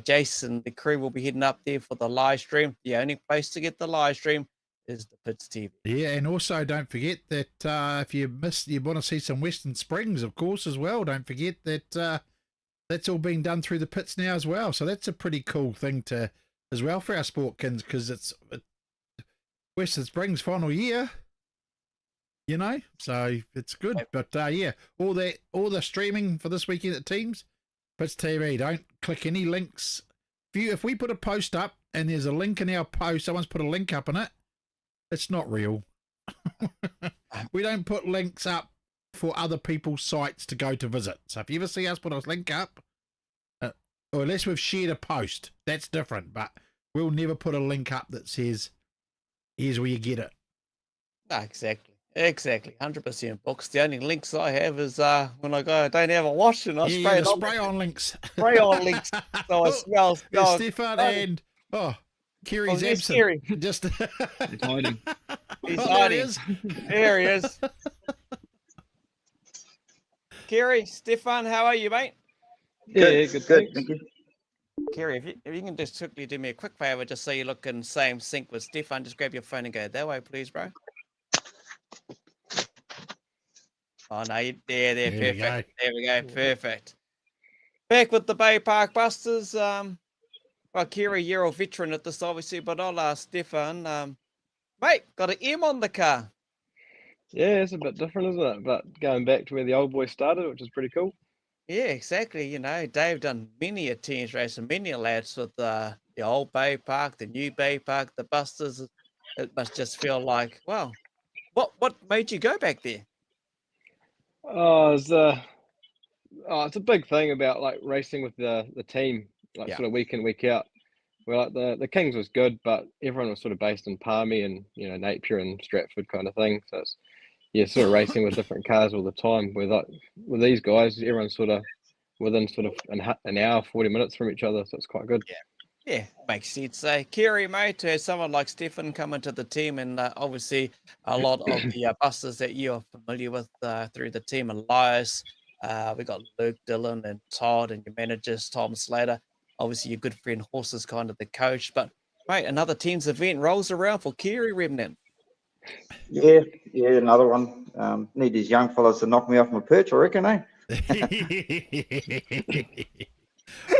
Jason, the crew will be heading up there for the live stream. The only place to get the live stream is the Pits TV. Yeah, and also don't forget that if you want to see some Western Springs, of course, as well. Don't forget that that's all being done through the pits now as well. So that's a pretty cool thing as well for our sportkins, because it's Western Springs final year, you know, so it's good. But yeah, all the streaming for this weekend at teams, Pits TV. Don't click any links. If we put a post up and there's a link in our post, someone's put a link up in it, it's not real. We don't put links up for other people's sites to go to visit. So if you ever see us put a link up, or unless we've shared a post, that's different. But we'll never put a link up that says, here's where you get it. No, exactly. 100% Books. The only links I have is when I go, I don't have a wash, and I spray on links. Spray on links. So I smell. Stefan and Kerry's absent. Kerry. Just He's hiding. He's hiding. There he is. Kerry, Stefan, how are you, mate? Yeah, good. Thank you. Kerry, if you can just quickly do me a quick favor, just so you look in same sync with Stefan, just grab your phone and go that way, please, bro. Oh, no, there, perfect. There we go, perfect. Back with the Baypark Busters. Well, Kerry, you're a veteran at this, obviously, but I'll ask Stefan. Mate, got an M on the car. Yeah, it's a bit different, isn't it? But going back to where the old boy started, which is pretty cool. Yeah, exactly. You know, Dave done many a teams race and many a lads with the old Baypark, the new Baypark, the Busters. It must just feel like, well, what made you go back there? Oh, it's a big thing about like racing with the team, like sort of week in, week out. Well, like the Kings was good, but everyone was sort of based in Palmy and Napier and Stratford kind of thing. So it's sort of racing with different cars all the time. With these guys, everyone's sort of within sort of an hour, 40 minutes from each other, so it's quite good. Yeah, makes sense. Kerry, mate, to have someone like Stefan come into the team, and obviously a lot of the busters that you are familiar with through the team, Elias, we got Luke, Dylan, and Todd, and your managers, Tom Slater. Obviously, your good friend Horse is kind of the coach. But, mate, another team's event rolls around for Kerry Remnant. Yeah, another one. Need these young fellas to knock me off my perch, I reckon, eh?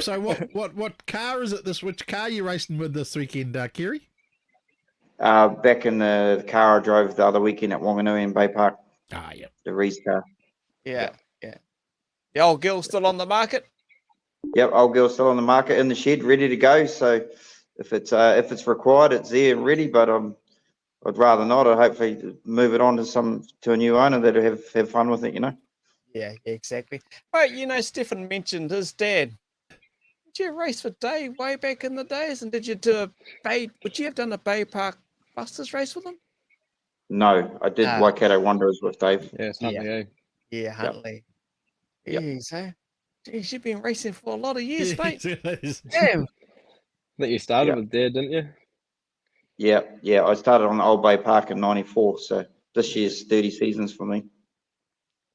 So what car is it? Which car are you racing with this weekend, Kerry? Back in the car I drove the other weekend at Wanganui in Baypark. Ah, yeah. The Reese car. Yeah. The old girl still on the market? Yep, old girl's still on the market in the shed, ready to go. So if it's required, it's there and ready. But I'd rather not. I'd hopefully move it on to a new owner that'll have fun with it, you know. Yeah, exactly. Right, Stefan mentioned his dad. Did you race for Dave way back in the days? And did you would you have done a Baypark Busters race with him? No, I did Waikato Wanderers with Dave. Yeah, it's Huntley, eh? Yeah, Huntley. Yep. Jeez, eh? Jeez, you've been racing for a lot of years, mate. Damn. That you started with Dad, didn't you? Yeah. I started on the old Baypark in '94, so this year's 30 seasons for me.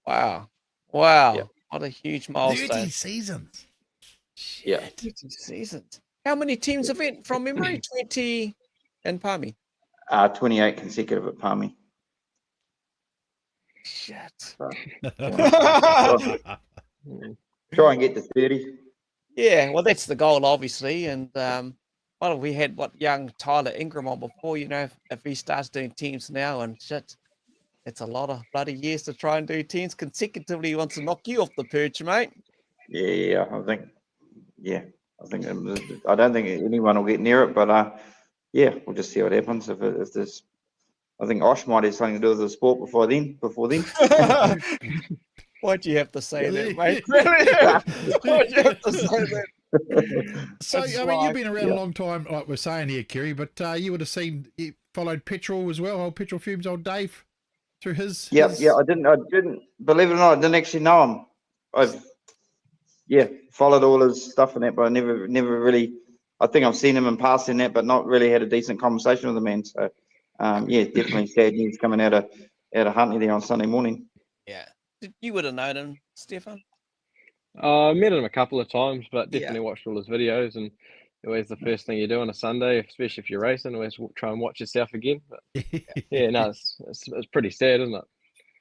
Wow. Yep. What a huge milestone. 30 seasons. Yeah. 30 seasons. How many teams have went from memory? 20 in Palmy. 28 consecutive at Palmy. Shit. Try and get to 30. Yeah, well, that's the goal, obviously. And we had young Tyler Ingram on before. If he starts doing teams now and shit, it's a lot of bloody years to try and do teams consecutively. He wants to knock you off the perch, mate. Yeah, I think I don't think anyone will get near it, but we'll just see what happens. If there's, I think Osh might have something to do with the sport before then. Why'd you have to say that, mate? Why'd you have to say that? So, I mean, you've been around a long time, like we're saying here, Kerry, but you would have you followed Petrol as well, old Petrol Fumes, old Dave, through his... Yeah, I didn't, believe it or not, I didn't actually know him. I've followed all his stuff and that, but I never really, I think I've seen him in passing that, but not really had a decent conversation with the man. So, definitely sad news coming out of Huntley there on Sunday morning. Yeah. You would have known him, Stefan? I met him a couple of times, but definitely watched all his videos, and always the first thing you do on a Sunday, especially if you're racing, always try and watch yourself again. But it's pretty sad, isn't it?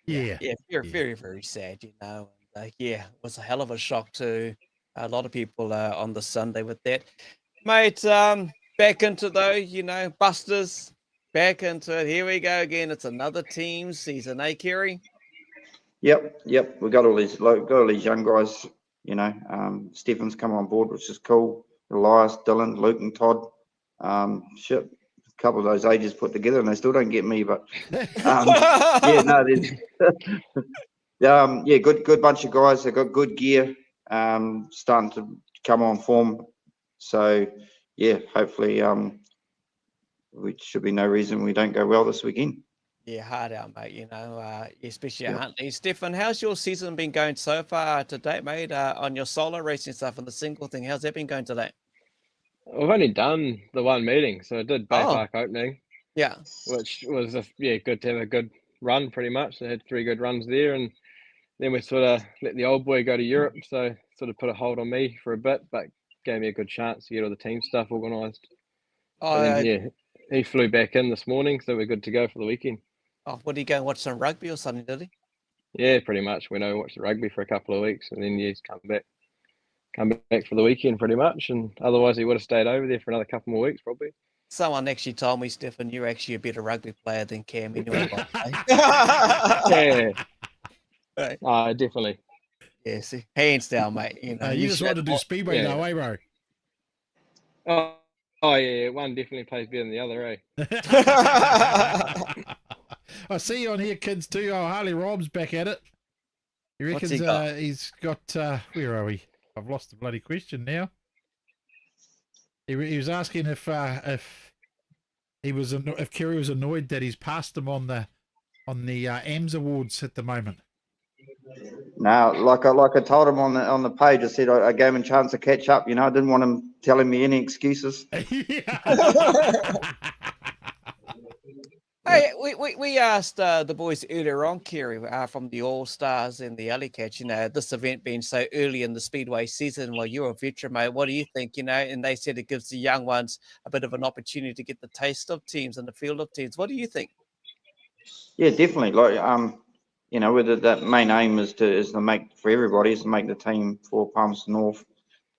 Yeah, very, very sad, it was a hell of a shock to a lot of people on the Sunday with that. Mate, back into Busters, back into it. Here we go again. It's another team season, eh, Kerry? Yep. We got all these young guys. Stefan's come on board, which is cool. Elias, Dylan, Luke, and Todd. A couple of those ages put together, and they still don't get me. But there's good bunch of guys. They've got good gear. Starting to come on form. So hopefully, we should be no reason we don't go well this weekend. Yeah, hard out, mate, especially at Huntley. Stefan, how's your season been going so far to date, mate, on your solo racing stuff and the single thing? How's that been going today? I've only done the one meeting, so I did Baypark opening. Yeah. Which was, good to have a good run, pretty much. I had 3 good runs there, and then we sort of let the old boy go to Europe, so sort of put a hold on me for a bit, but gave me a good chance to get all the team stuff organised. He flew back in this morning, so we're good to go for the weekend. Oh, what, did he go and watch some rugby or something, did he? Yeah, pretty much. We watched the rugby for a couple of weeks, and then he's come back for the weekend pretty much, and otherwise he would have stayed over there for another couple more weeks probably. Someone actually told me, Stefan, you're actually a better rugby player than Cam anyway. Definitely. Yeah, see, hands down, mate. You just want to do speedway now, eh, bro? Oh yeah, one definitely plays better than the other, eh? I see you on here, kids, too. Oh, Harley Rob's back at it. He reckons he's got where are we? I've lost the bloody question now. He was asking if Kerry was annoyed that he's passed him on the AMS awards at the moment. No, like I told him on the page, I said I gave him a chance to catch up. You know, I didn't want him telling me any excuses. Hey, we asked the boys earlier on, Kerry, from the Allstars and the Alleycats, you know, this event being so early in the Speedway season. Well, you're a veteran, mate. What do you think? You know, and they said it gives the young ones a bit of an opportunity to get the taste of teams and the feel of teams. What do you think? Yeah, definitely. Like, you know, whether that main aim is to make for everybody, is to make the team for Palmerston North,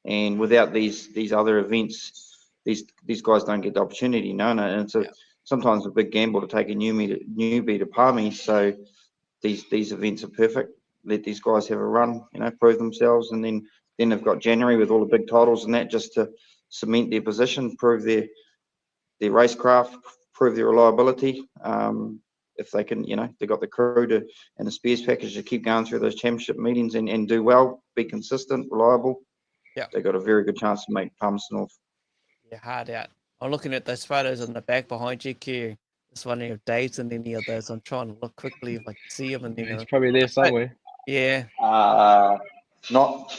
and without these other events, these guys don't get the opportunity, you know, and it's sometimes a big gamble to take a newbie to Palmy. So these events are perfect. Let these guys have a run, you know, prove themselves, and then they've got January with all the big titles and that, just to cement their position, prove their racecraft, prove their reliability. If they can, you know, they've got the crew and the spares package to keep going through those championship meetings and do well, be consistent, reliable. Yeah, they've got a very good chance to make Palmerston North. Yeah, hard out. I'm looking at those photos in the back behind you, Kerry. Just wondering if Dave's in any of those. I'm trying to look quickly if I can see him. And He's probably there somewhere. Yeah. Not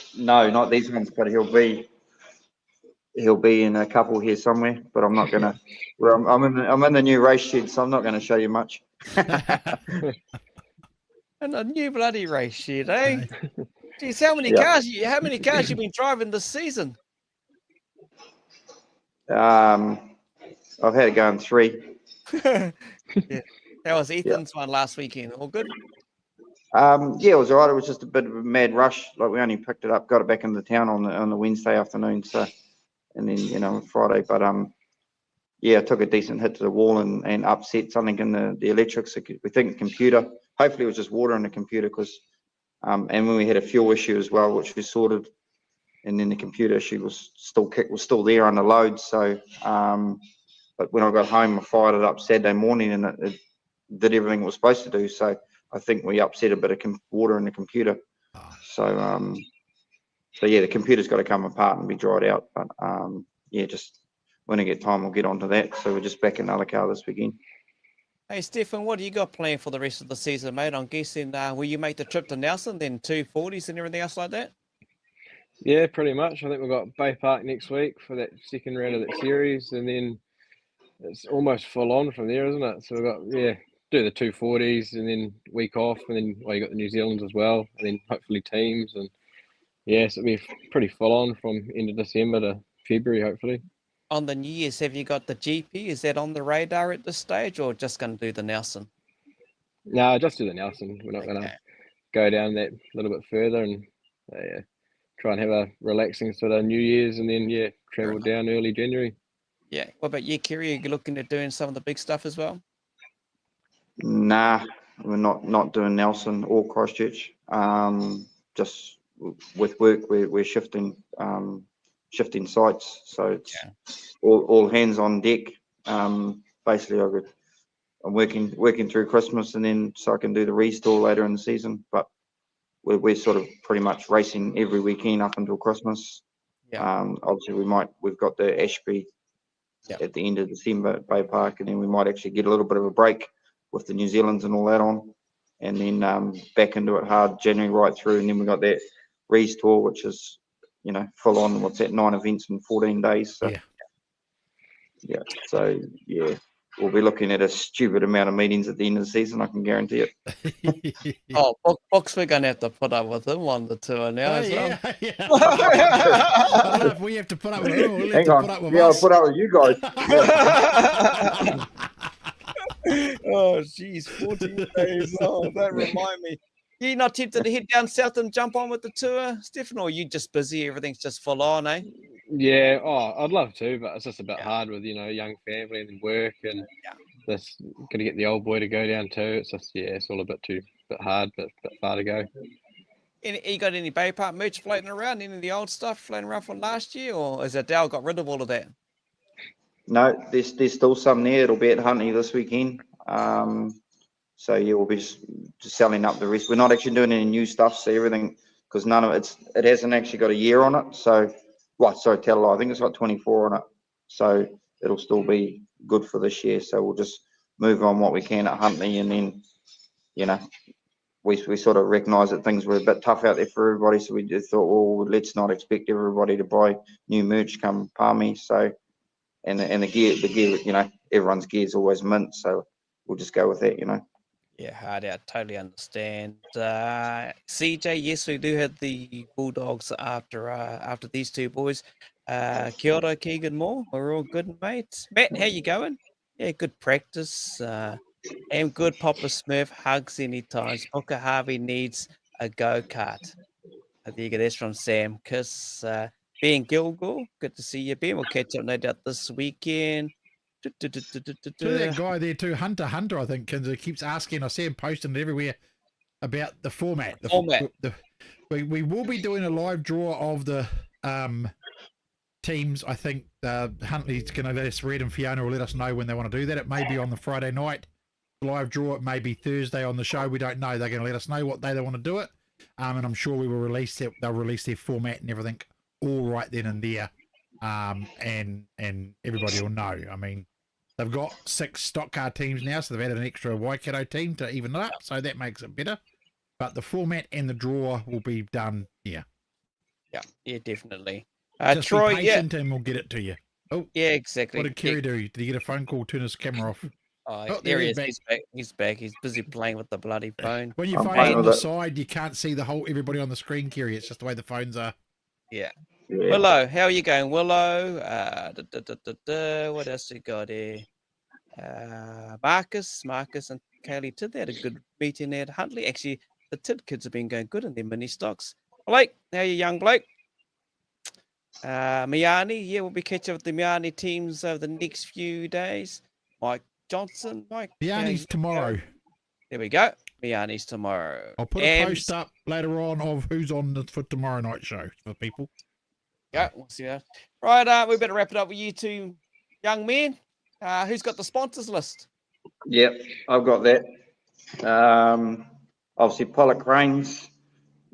these ones, but he'll be in a couple here somewhere. But I'm not gonna. Well, I'm in the new race shed, so I'm not going to show you much. And a new bloody race shed, eh? Geez, how many cars you been driving this season? I've had it going 3. Yeah. That was Ethan's one last weekend. All good? Yeah, it was all right. It was just a bit of a mad rush. Like, we only picked it up, got it back into town on the Wednesday afternoon. So, and then, you know, Friday. But yeah, I took a decent hit to the wall and upset something in the electrics. We think the computer. Hopefully, it was just water in the computer, because and when we had a fuel issue as well, which we sorted, and then the computer issue was still there under load. So, but when I got home, I fired it up Saturday morning, and it did everything it was supposed to do. So I think we upset a bit of water in the computer. So yeah, the computer's got to come apart and be dried out. But yeah, just when I get time, we'll get onto that. So we're just back in another car this weekend. Hey, Stefan, what do you got planned for the rest of the season, mate? I'm guessing, will you make the trip to Nelson, then 240s and everything else like that? Yeah, pretty much. I think we've got Baypark next week for that second round of that series, and then it's almost full on from there, isn't it? So we've got, do the 240s and then week off, and then you got the New Zealand's as well, and then hopefully teams, and so it'll be pretty full on from end of December to February, hopefully. On the New Year's, have you got the GP? Is that on the radar at this stage, or just going to do the Nelson? No, just do the Nelson. We're not going to go down that a little bit further, and try and have a relaxing sort of New Year's, and then travel down early January. Yeah. What about you, Kerry? Are you looking at doing some of the big stuff as well? Nah, we're not doing Nelson or Christchurch. Just with work, we're shifting sites, so it's all hands on deck. Basically, I'm working through Christmas, and then so I can do the restore later in the season. But we're sort of pretty much racing every weekend up until Christmas. Obviously, we've got the Ashby at the end of December at Baypark, and then we might actually get a little bit of a break with the New Zealand's and all that on, and then back into it hard January right through, and then we got that Rees Tour, which is, you know, full on. What's that? 9 events in 14 days. So, so we'll be looking at a stupid amount of meetings at the end of the season. I can guarantee it. Box, we're going to have to put up with him on the tour now as well. I don't know if we have to put up with him, or we'll have to put up with us. I'll put up with you guys. Oh, geez, 14 days. Oh, that remind me. You're not tempted to head down south and jump on with the tour, Stefan, or are you just busy? Everything's just full on, eh? Yeah, I'd love to, but it's just a bit hard with, young family and work, and this got to get the old boy to go down too. It's just, it's all a bit hard, but a bit far to go. You got any Baypark merch floating around? Any of the old stuff floating around from last year, or has Adele got rid of all of that? No, there's still some there. It'll be at Huntley this weekend. So yeah, we'll be just selling up the rest. We're not actually doing any new stuff, so everything, because none of it hasn't actually got a year on it. So, tell a lie, I think it's got 24 on it. So it'll still be good for this year. So we'll just move on what we can at Huntley, and then, we sort of recognised that things were a bit tough out there for everybody, so we just thought, well, let's not expect everybody to buy new merch come Palmy. So, and the gear, you know, everyone's gear is always mint, so we'll just go with that, you know. Yeah, hard out. Totally understand. CJ, yes, we do have the Bulldogs after these two boys. Kia ora, Keegan Moore. We're all good, mate. Matt, how you going? Yeah, good practice. And good Papa Smurf hugs anytime. Booker Harvey needs a go-kart. I think that's from Sam Kiss. Ben Gilgore, good to see you, Ben. We'll catch up no doubt this weekend. To that guy there too, Hunter, I think, Kinser, keeps asking. I see him posting it everywhere about the format. We will be doing a live draw of the teams. I think Huntley's going to let us read, and Fiona will let us know when they want to do that. It may be on the Friday night live draw. It may be Thursday on the show. We don't know. They're going to let us know what day they want to do it, and I'm sure we will release it. They'll release their format and everything all right then and there, and everybody will know. I mean, they've got 6 stock car teams now, so they've added an extra Waikato team to even it up, so that makes it better. But the format and the draw will be done here. Yeah, definitely. Just Troy, be patient and we'll get it to you. Oh, yeah, exactly. What did Kerry do? Did he get a phone call, turn his camera off? Oh, there he is. He's back. He's busy playing with the bloody phone. When your phone's on the side, you can't see everybody on the screen, Kerry. It's just the way the phones are. Yeah. Willow, how are you going, Willow? What else we got here? Marcus and Kaylee Tid, they had a good meeting there at Huntley. Actually, the Tid kids have been going good in their mini stocks. Blake, how are you, young Blake? Miani, yeah, we'll be catching up with the Miani teams over the next few days. Mike Johnson, Miani's tomorrow. There we go. Miani's tomorrow. I'll put a post up later on of who's on for tomorrow night show for people. Yeah, we'll see that. Right, we better wrap it up with you two young men. Who's got the sponsors list? Yep, I've got that. Obviously, Pollock Cranes,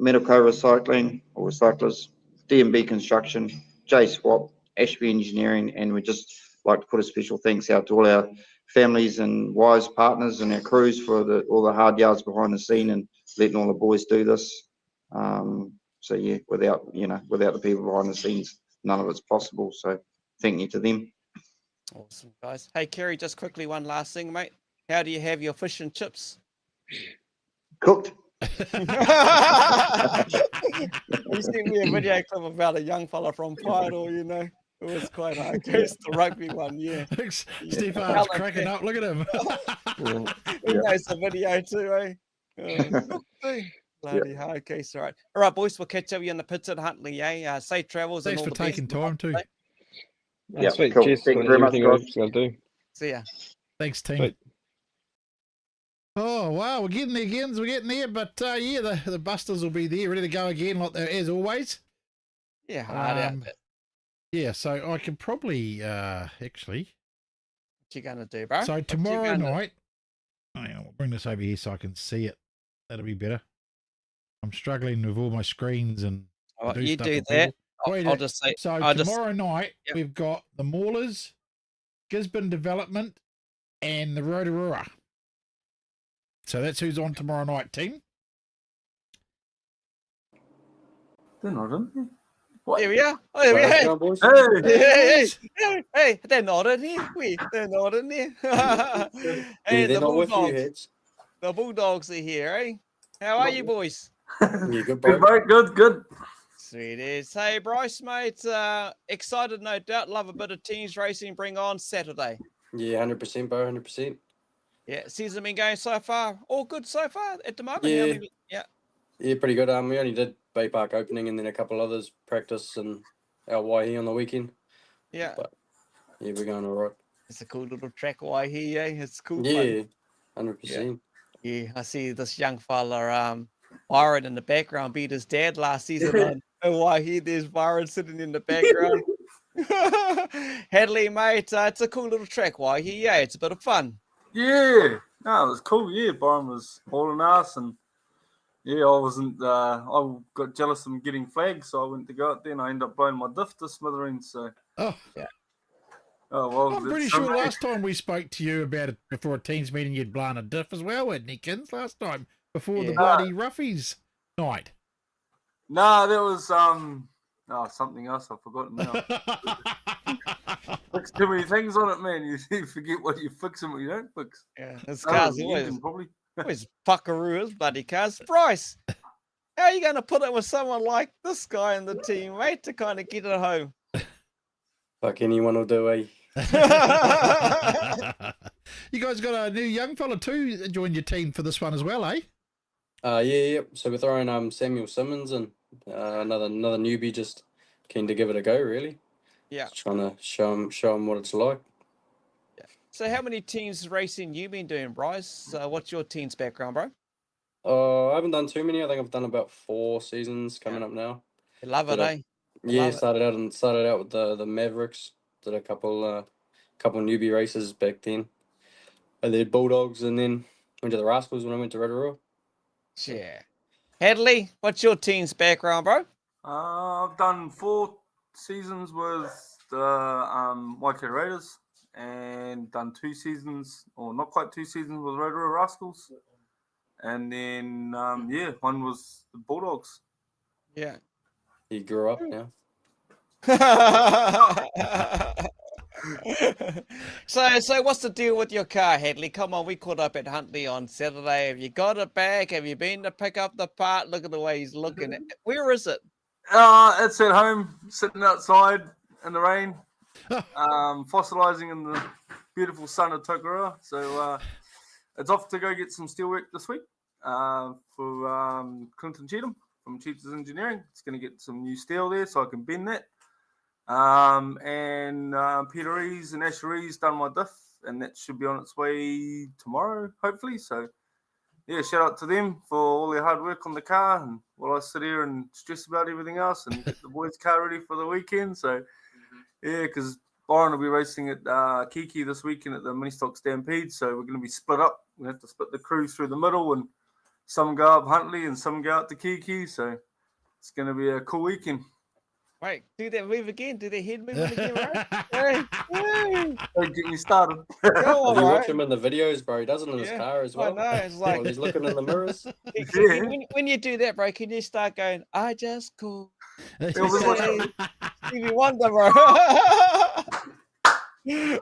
Metalco Recycling or Recyclers, D&B Construction, J Swap, Ashby Engineering, and we just like to put a special thanks out to all our families and wives, partners, and our crews for all the hard yards behind the scene and letting all the boys do this. So yeah, without the people behind the scenes, none of it's possible. So thank you to them. Awesome, guys. Hey, Kerry, just quickly, one last thing, mate. How do you have your fish and chips? Cooked. You sent me a video clip about a young fella from Pyro, you know. It was quite a case, the rugby one, yeah. Stefan's cracking up. Look at him. He knows the video too, eh? Bloody hard case. All right, boys, we'll catch up with you in the pits at Huntley, eh? Safe travels. Thanks and all for taking time too. Yeah, sweet. Cool. Cheers. Thank you very much, guys. See ya. Thanks, team. Sweet. Oh, wow, we're getting there, Gens. We're getting there. But, yeah, the Busters will be there, ready to go again, like as always. Yeah, hard out. Yeah, so I can probably, actually. What you going to do, bro? So tomorrow night, hang on, I'll bring this over here so I can see it. That'll be better. I'm struggling with all my screens and you do that. I'll just say. So tomorrow night, we've got the Maulers, Gisborne Development, and the Rotorua. So that's who's on tomorrow night, team. They're not in here. What? Here we are. Oh, here we are. Hey, they're not in here. They're not in here. Hey, the Bulldogs. The Bulldogs are here, eh? How are you, boys? Yeah, good, bro. Good. Sweet is. Hey, Bryce, mate. Excited, no doubt. Love a bit of teams racing. Bring on Saturday. Yeah, 100%, bro. 100%. Yeah, season been going so far. All good so far at the moment. Yeah. Yeah, pretty good. We only did Baypark opening and then a couple others practice and our Waihi on the weekend. Yeah. But yeah, we're going all right. It's a cool little track Waihi, eh? It's cool. Yeah, 100%. Yeah, I see this young fella, Byron in the background, beat his dad last season on Waihi. There's Byron sitting in the background. Hadley, mate, it's a cool little track Waihi. Yeah, it's a bit of fun. Yeah, no, it was cool. Yeah, Byron was hauling ass, and yeah, I wasn't. I got jealous of him getting flagged, so I went to go out there, and I ended up blowing my diff to smithereens. So, oh well, I'm pretty sure last time we spoke to you about it before a teams meeting, you'd blown a diff as well, hadn't you, Kins? Last time before the Yeah. bloody roughies night? Nah, that was something else. I've forgotten now. Fix too many things on it, man. You forget what you fix and what you don't fix. Yeah, his Oh, car's the always, engine, probably. always fuckaroo, his bloody cars. Bryce, how are you going to put it with someone like this guy in the team, mate, to kind of get it home? Fuck, anyone will do, eh? You guys got a new young fella too join your team for this one as well, eh? Yeah. So we're throwing Samuel Simmons and another newbie, just keen to give it a go, really. Yeah. Just trying to show him what it's like. So how many teams racing you been doing, Bryce? What's your team's background, bro? I haven't done too many. I think I've done about 4 seasons coming up now. You love it, Did eh? Yeah, love it. started out with the Mavericks. Did a couple newbie races back then. I did Bulldogs, and then went to the Rascals when I went to Rotorua. Yeah. Hadley, what's your team's background, bro? I've done 4 seasons with the Waikato Raiders, and done 2 seasons, or not quite 2 seasons, with Rotorua Rascals. And then, one was the Bulldogs. Yeah. He grew up now. So what's the deal with your car, Hadley? Come on, we caught up at Huntley on Saturday. Have you got it back? Have you been to pick up the part? Look at the way he's looking. Where is it? It's at home, sitting outside in the rain, fossilizing in the beautiful sun of Tokoroa. So it's off to go get some steelwork this week for Clinton Cheatham from Cheetahs Engineering. It's going to get some new steel there so I can bend that. Peter Rees and Asher Rees done my diff, and that should be on its way tomorrow, hopefully. So, yeah, shout out to them for all their hard work on the car, and while I sit here and stress about everything else and get the boys' car ready for the weekend. So, yeah, because Byron will be racing at Kiki this weekend at the Mini Stock Stampede, so we're going to be split up. We have to split the crew through the middle, and some go up Huntley and some go out to Kiki. So, it's going to be a cool weekend. Wait, do that move again. Do their head movement again, right? Hey. Don't get me started. Go on, You right? watch him in the videos, bro. He does it in his car as well. I know. It's like While he's looking in the mirrors. when you do that, bro, can you start going, I just call Stevie Wonder, bro?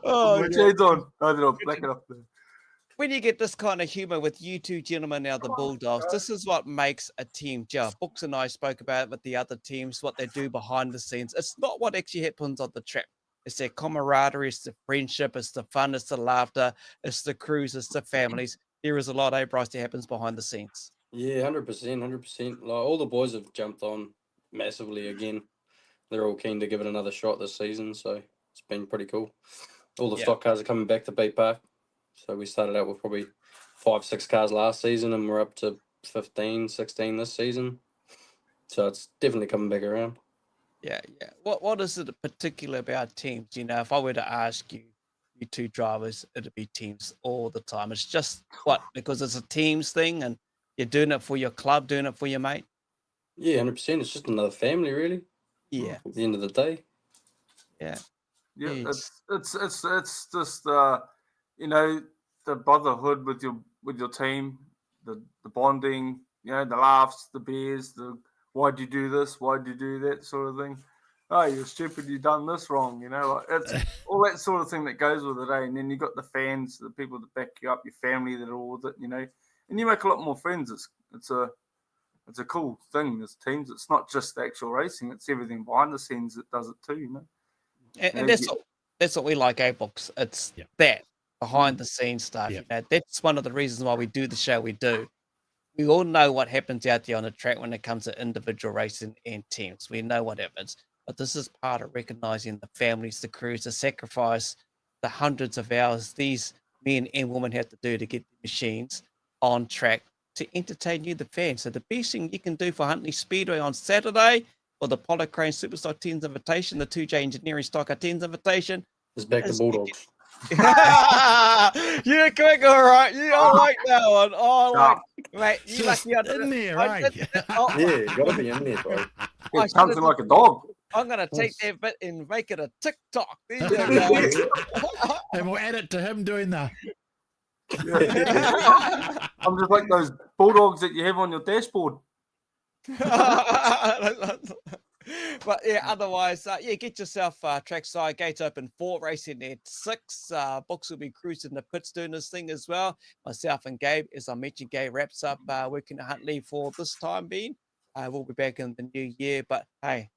Oh, shades on. I don't know. Black it up there. When you get this kind of humor with you two gentlemen now, the Bulldogs, this is what makes a team gel. Books and I spoke about it with the other teams, what they do behind the scenes. It's not what actually happens on the track. It's their camaraderie, it's the friendship, it's the fun, it's the laughter, it's the crews, it's the families. There is a lot, Bryce, that happens behind the scenes. Yeah, 100%. Like, all the boys have jumped on massively again. They're all keen to give it another shot this season, so it's been pretty cool. All the stock cars are coming back to Baypark. So we started out with probably 5-6 cars last season, and we're up to 15, 16 this season. So it's definitely coming back around. Yeah. What is it particular about teams? You know, if I were to ask you two drivers, it'd be teams all the time. It's just because it's a teams thing, and you're doing it for your club, doing it for your mate. Yeah, 100%. It's just another family, really. Yeah. At the end of the day. Yeah. Yeah, it's just you know, the brotherhood with your team, the bonding, you know, the laughs, the beers, the why'd you do this, why'd you do that sort of thing. Oh, you're stupid, you done this wrong, you know, like it's all that sort of thing that goes with it, eh? And then you got the fans, the people that back you up, your family that are all with it, you know, and you make a lot more friends. It's a cool thing. There's teams. It's not just the actual racing; it's everything behind the scenes that does it too, you know. And that's what we like, Books. It's that behind the scenes stuff. You know, that's one of the reasons why we do the show we do. We all know what happens out there on the track when it comes to individual racing and teams. We know what happens, but this is part of recognizing the families, the crews, the sacrifice, the hundreds of hours these men and women have to do to get the machines on track to entertain you, the fans. So the best thing you can do for Huntley Speedway on Saturday, or the Polo Crane Superstock 10s invitation, the 2J Engineering Stocker 10s invitation, is back to Bulldogs. You're quick, all right. I like that one. Oh, I like, mate. You lucky in there, right? Yeah, gotta be in there, bro. It's something like a dog. I'm gonna take that bit and make it a TikTok. There you go. And we'll add it to him doing the I'm just like those bulldogs that you have on your dashboard. But yeah, otherwise, get yourself trackside. Gates open 4, racing at 6. Books will be cruising the pits doing this thing as well. Myself and Gabe, as I mentioned, Gabe wraps up working at Huntley for this time being. We'll be back in the new year. But hey,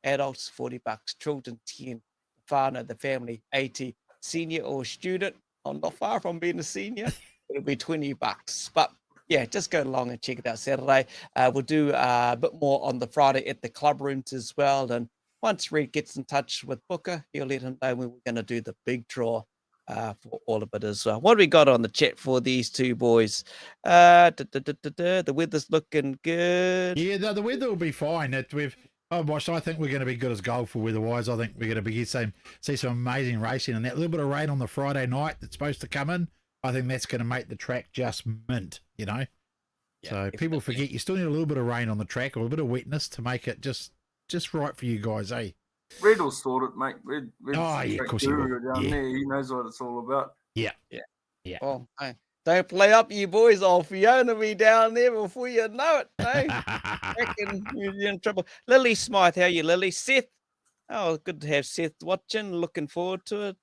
adults $40, children 10, whānau, the family 80, senior or student, I'm not far from being a senior, it'll be $20. But yeah, just go along and check it out Saturday. We'll do a bit more on the Friday at the club rooms as well. And once Red gets in touch with Booker, he'll let him know when we're going to do the big draw for all of it as well. What do we got on the chat for these two boys? The weather's looking good. Yeah, the weather will be fine. I think we're going to be good as gold for weather-wise. I think we're going to see some amazing racing, and that little bit of rain on the Friday night that's supposed to come in, I think that's going to make the track just mint, you know. Yeah, so definitely. People forget you still need a little bit of rain on the track or a bit of wetness to make it just right for you guys, eh? Red will sort it, mate. Red's of course he will. Down there. He knows what it's all about. Yeah. Well, hey, don't play up, you boys. I'll Fiona me down there before you know it, eh? Reckon you're in trouble. Lily Smythe, how are you, Lily? Seth, oh, good to have Seth watching. Looking forward to it.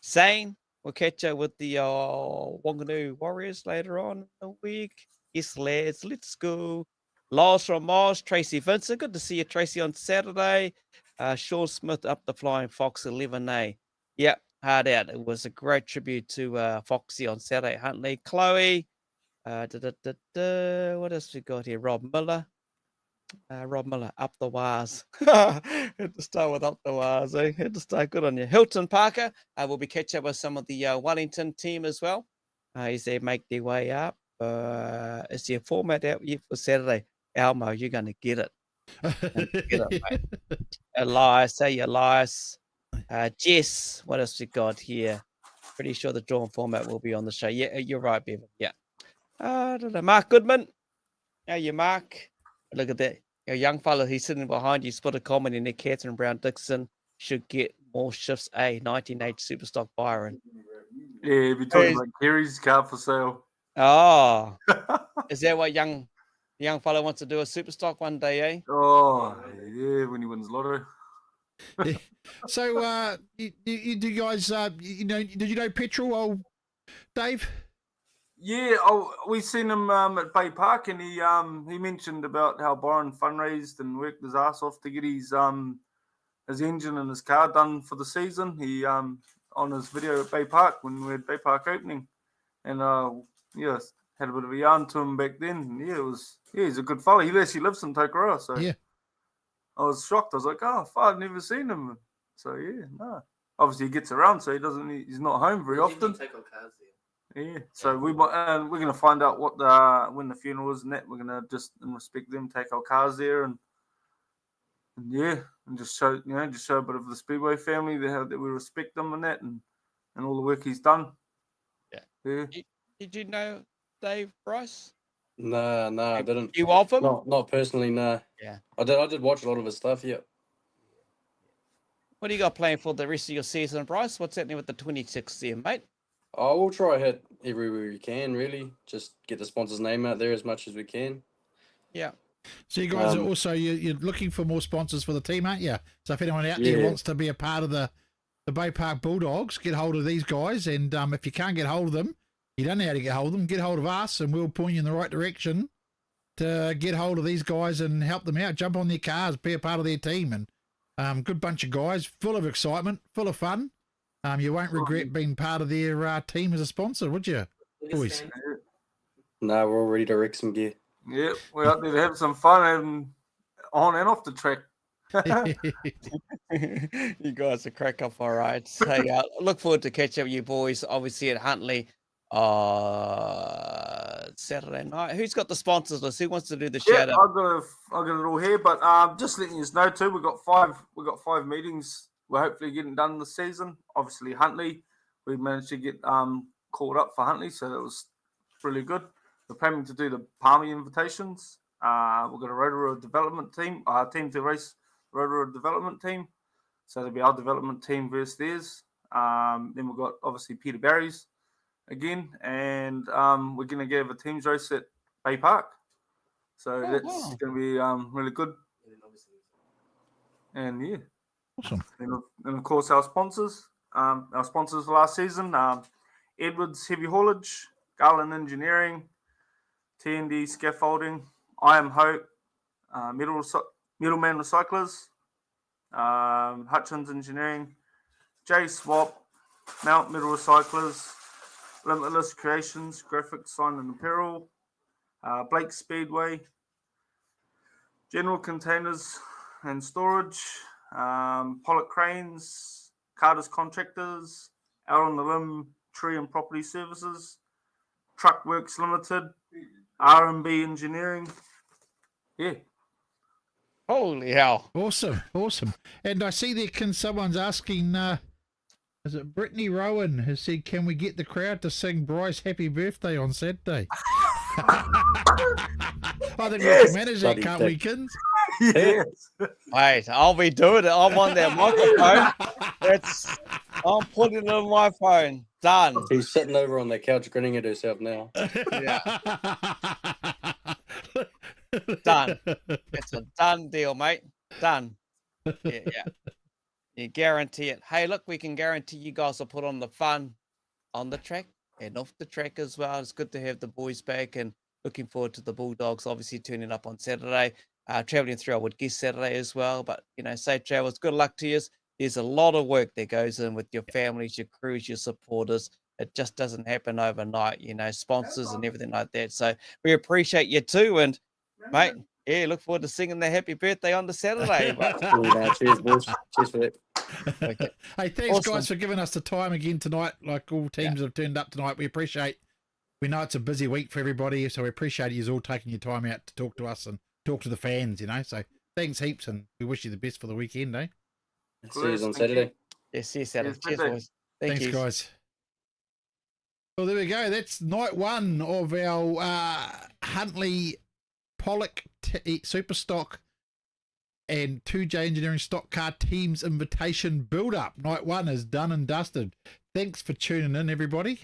Zane, we'll catch up with the Wanganui Warriors later on in the week. Yes, lads, let's go. Lars from Mars, Tracy Vincent. Good to see you, Tracy, on Saturday. Sean Smith up the Flying Fox 11A. Yep, hard out. It was a great tribute to Foxy on Saturday, Huntley. Chloe. What else we got here? Rob Miller. Up the wires. Had to start with up the wires, eh? Had to start good on you. Hilton Parker. We'll be catching up with some of the Wellington team as well. As they make their way up. Is there a format out yet for Saturday? Elmo, you're going to get it. Mate. Elias, hey Elias. Jess, what else we got here? Pretty sure the drawn format will be on the show. Yeah, you're right, Bevan. Yeah. Mark Goodman. How you, Mark? Look at that. Your young fellow, he's sitting behind you. Spot a comment in there. Catherine Brown Dixon should get more shifts. 19H Superstock Byron. Yeah, we're talking about Kerry's car for sale. Oh, is that what young fellow wants to do, a Superstock one day, eh? Oh, yeah, when he wins lottery. Yeah. So, you guys, did you know Petrol, old Dave? Yeah, we seen him at Baypark, and he mentioned about how Byron fundraised and worked his ass off to get his engine and his car done for the season. He on his video at Baypark when we had Baypark opening, and had a bit of a yarn to him back then. And he's a good fella. He actually lives in Tokoroa, so yeah. I was shocked. I was like, oh, I've never seen him. So yeah, no. Obviously he gets around, so he's not home very often. Yeah, so we're going to find out when the funeral is and that. We're going to just in respect them take our cars there and just show a bit of the Speedway family that we respect them and that and all the work he's done. Yeah. Did you know Dave Bryce? No, I didn't. You of him? Not personally, no. Yeah. I did watch a lot of his stuff, yeah. What do you got planned for the rest of your season, Bryce? What's happening with the 26th there, mate? We'll try hit everywhere we can, really. Just get the sponsor's name out there as much as we can. Yeah. So you guys are also, you're looking for more sponsors for the team, aren't you? So if anyone out there wants to be a part of the Baypark Bulldogs, get hold of these guys. And if you can't get hold of them, you don't know how to get hold of them, get hold of us and we'll point you in the right direction to get hold of these guys and help them out. Jump on their cars, be a part of their team. And good bunch of guys, full of excitement, full of fun. You won't regret being part of their team as a sponsor, would you, boys? No, we're all ready to wreck some gear. Yeah, we're out there to have some fun on and off the track. You guys are crack up, all right. Hey, look forward to catch up with you boys, obviously at Huntley Saturday night. Who's got the sponsors list? Who wants to do the shout out? I've got it all here, but just letting you know too, we've got five meetings. We're hopefully getting done this season. Obviously, Huntley, we managed to get called up for Huntley, so that was really good. We're planning to do the Palmy invitations. We've got a Rotorua development team, team to race Rotorua development team. So there'll be our development team versus theirs. Then we've got obviously Peter Barry's again, and we're going to give a teams race at Baypark. So that's going to be really good. And yeah, Awesome. And of course our sponsors for last season, Edwards Heavy Haulage, Garland Engineering, T&D Scaffolding, I Am Hope, Middleman Recyclers, Hutchins Engineering, J Swap, Mount Metal Recyclers, Limitless Creations, Graphic Sign and Apparel, Blake Speedway, General Containers and Storage, Pollock Cranes, Carter's Contractors, Out on the Limb Tree and Property Services, Truck Works Limited, R&B Engineering. Yeah. Holy hell. Awesome. And I see there, someone's asking, is it Brittany Rowan has said, can we get the crowd to sing Bryce happy birthday on Saturday? I think we can manage that, can't we, Kins? Yes. Wait, I'll be doing it. I'm on that microphone. I'm putting it on my phone. Done. She's sitting over on the couch grinning at herself now. Yeah. Done. It's a done deal, mate. Done. Yeah. You guarantee it. Hey, look, we can guarantee you guys will put on the fun on the track and off the track as well. It's good to have the boys back and looking forward to the Bulldogs obviously turning up on Saturday. Traveling through, I would guess Saturday as well. But, safe travels. Good luck to you. There's a lot of work that goes in with your families, your crews, your supporters. It just doesn't happen overnight, sponsors and everything like that. So we appreciate you too. And, mate, look forward to singing the happy birthday on the Saturday. Cheers, boys. Cheers for that. Okay. Hey, thanks, guys, for giving us the time again tonight. Like all teams have turned up tonight. We know it's a busy week for everybody, so we appreciate you all taking your time out to talk to us and talk to the fans, So thanks heaps, and we wish you the best for the weekend, eh? See you on Saturday. Yes, see you Saturday. Cheers, boys. Thanks, guys. Well, there we go. That's night one of our Huntley Pollock Superstock and 2J Engineering Stock Car Teams Invitation Build-Up. Night one is done and dusted. Thanks for tuning in, everybody.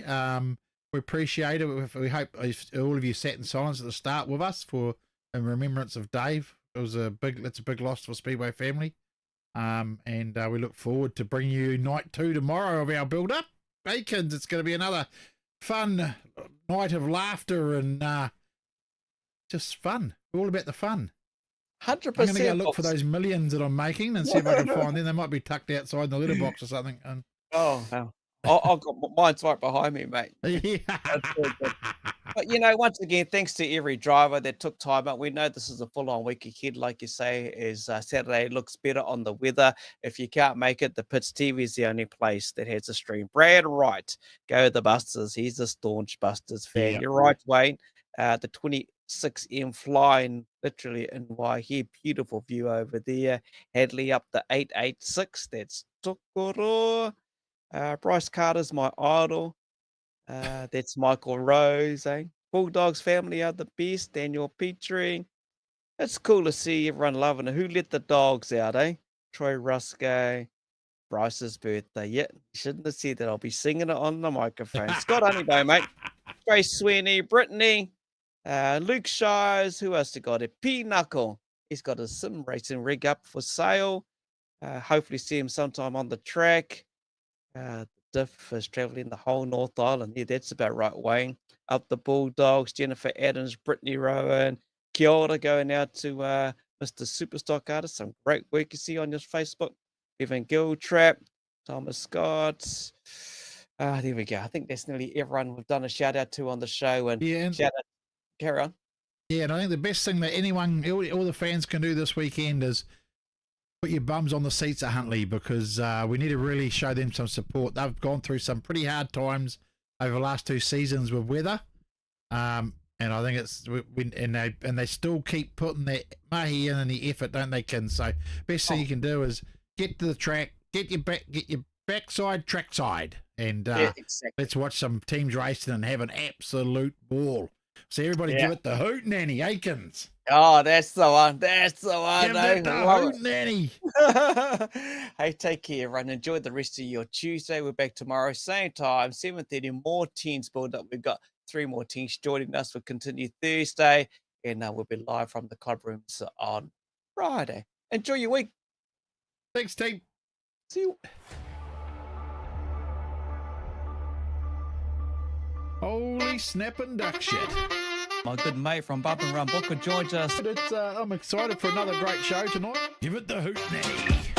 We appreciate it. We hope all of you sat in silence at the start with us in remembrance of Dave. It's a big loss for Speedway family. And we look forward to bringing you night two tomorrow of our build-up. Bacons, it's going to be another fun night of laughter and just fun. We're all about the fun. 100%. I'm going to go look for those millions that I'm making and see if I can find them. They might be tucked outside the letterbox or something. And I've got mine's right behind me, mate. Yeah. But once again, thanks to every driver that took time out. We know this is a full-on week ahead, like you say, as Saturday looks better on the weather. If you can't make it, the Pits TV is the only place that has a stream. Brad Wright, go the Busters. He's a staunch Busters fan. Yeah. You're right, Wayne. The 26M flying literally in Waihe. Beautiful view over there. Hadley up the 886. That's Tokoro. Bryce Carter's my idol. That's Michael Rose. Bulldogs family are the best. Daniel Petrie. It's cool to see everyone loving it. Who let the dogs out, Troy Rusko. Bryce's birthday. Yeah, shouldn't have said that. I'll be singing it on the microphone. Scott Honeybow, mate. Grace Sweeney. Brittany. Luke Shires. Who else got it? P Knuckle. He's got a sim racing rig up for sale. Hopefully see him sometime on the track. Diff is traveling the whole North Island. Yeah, that's about right, Wayne. Up the Bulldogs, Jennifer Adams, Brittany Rowan, kia ora going out to Mr. Superstock Artist. Some great work you see on your Facebook. Evan Giltrap, Thomas Scott. There we go. I think that's nearly everyone we've done a shout out to on the show. And shout out. Carry on. Yeah, and I think the best thing that all the fans can do this weekend is put your bums on the seats at Huntley, because we need to really show them some support. They've gone through some pretty hard times over the last 2 seasons with weather, and I think they still keep putting their mahi in and the effort, don't they, Kin? So best thing you can do is get to the track, get your backside trackside, and exactly. Let's watch some teams racing and have an absolute ball. So everybody give it the hoot, Nanny Aikens. Oh, that's the one. That's the one. Give eh? that the Love it. hoot nanny. Hey, take care, everyone. Enjoy the rest of your Tuesday. We're back tomorrow, same time, 7:30. More teams build up. We've got 3 more teams joining us. We'll continue Thursday, and we'll be live from the club rooms on Friday. Enjoy your week. Thanks, team. See you. Holy snapping duck shit. My good mate from Baypark Booker joins us. I'm excited for another great show tonight. Give it the hoot nanny.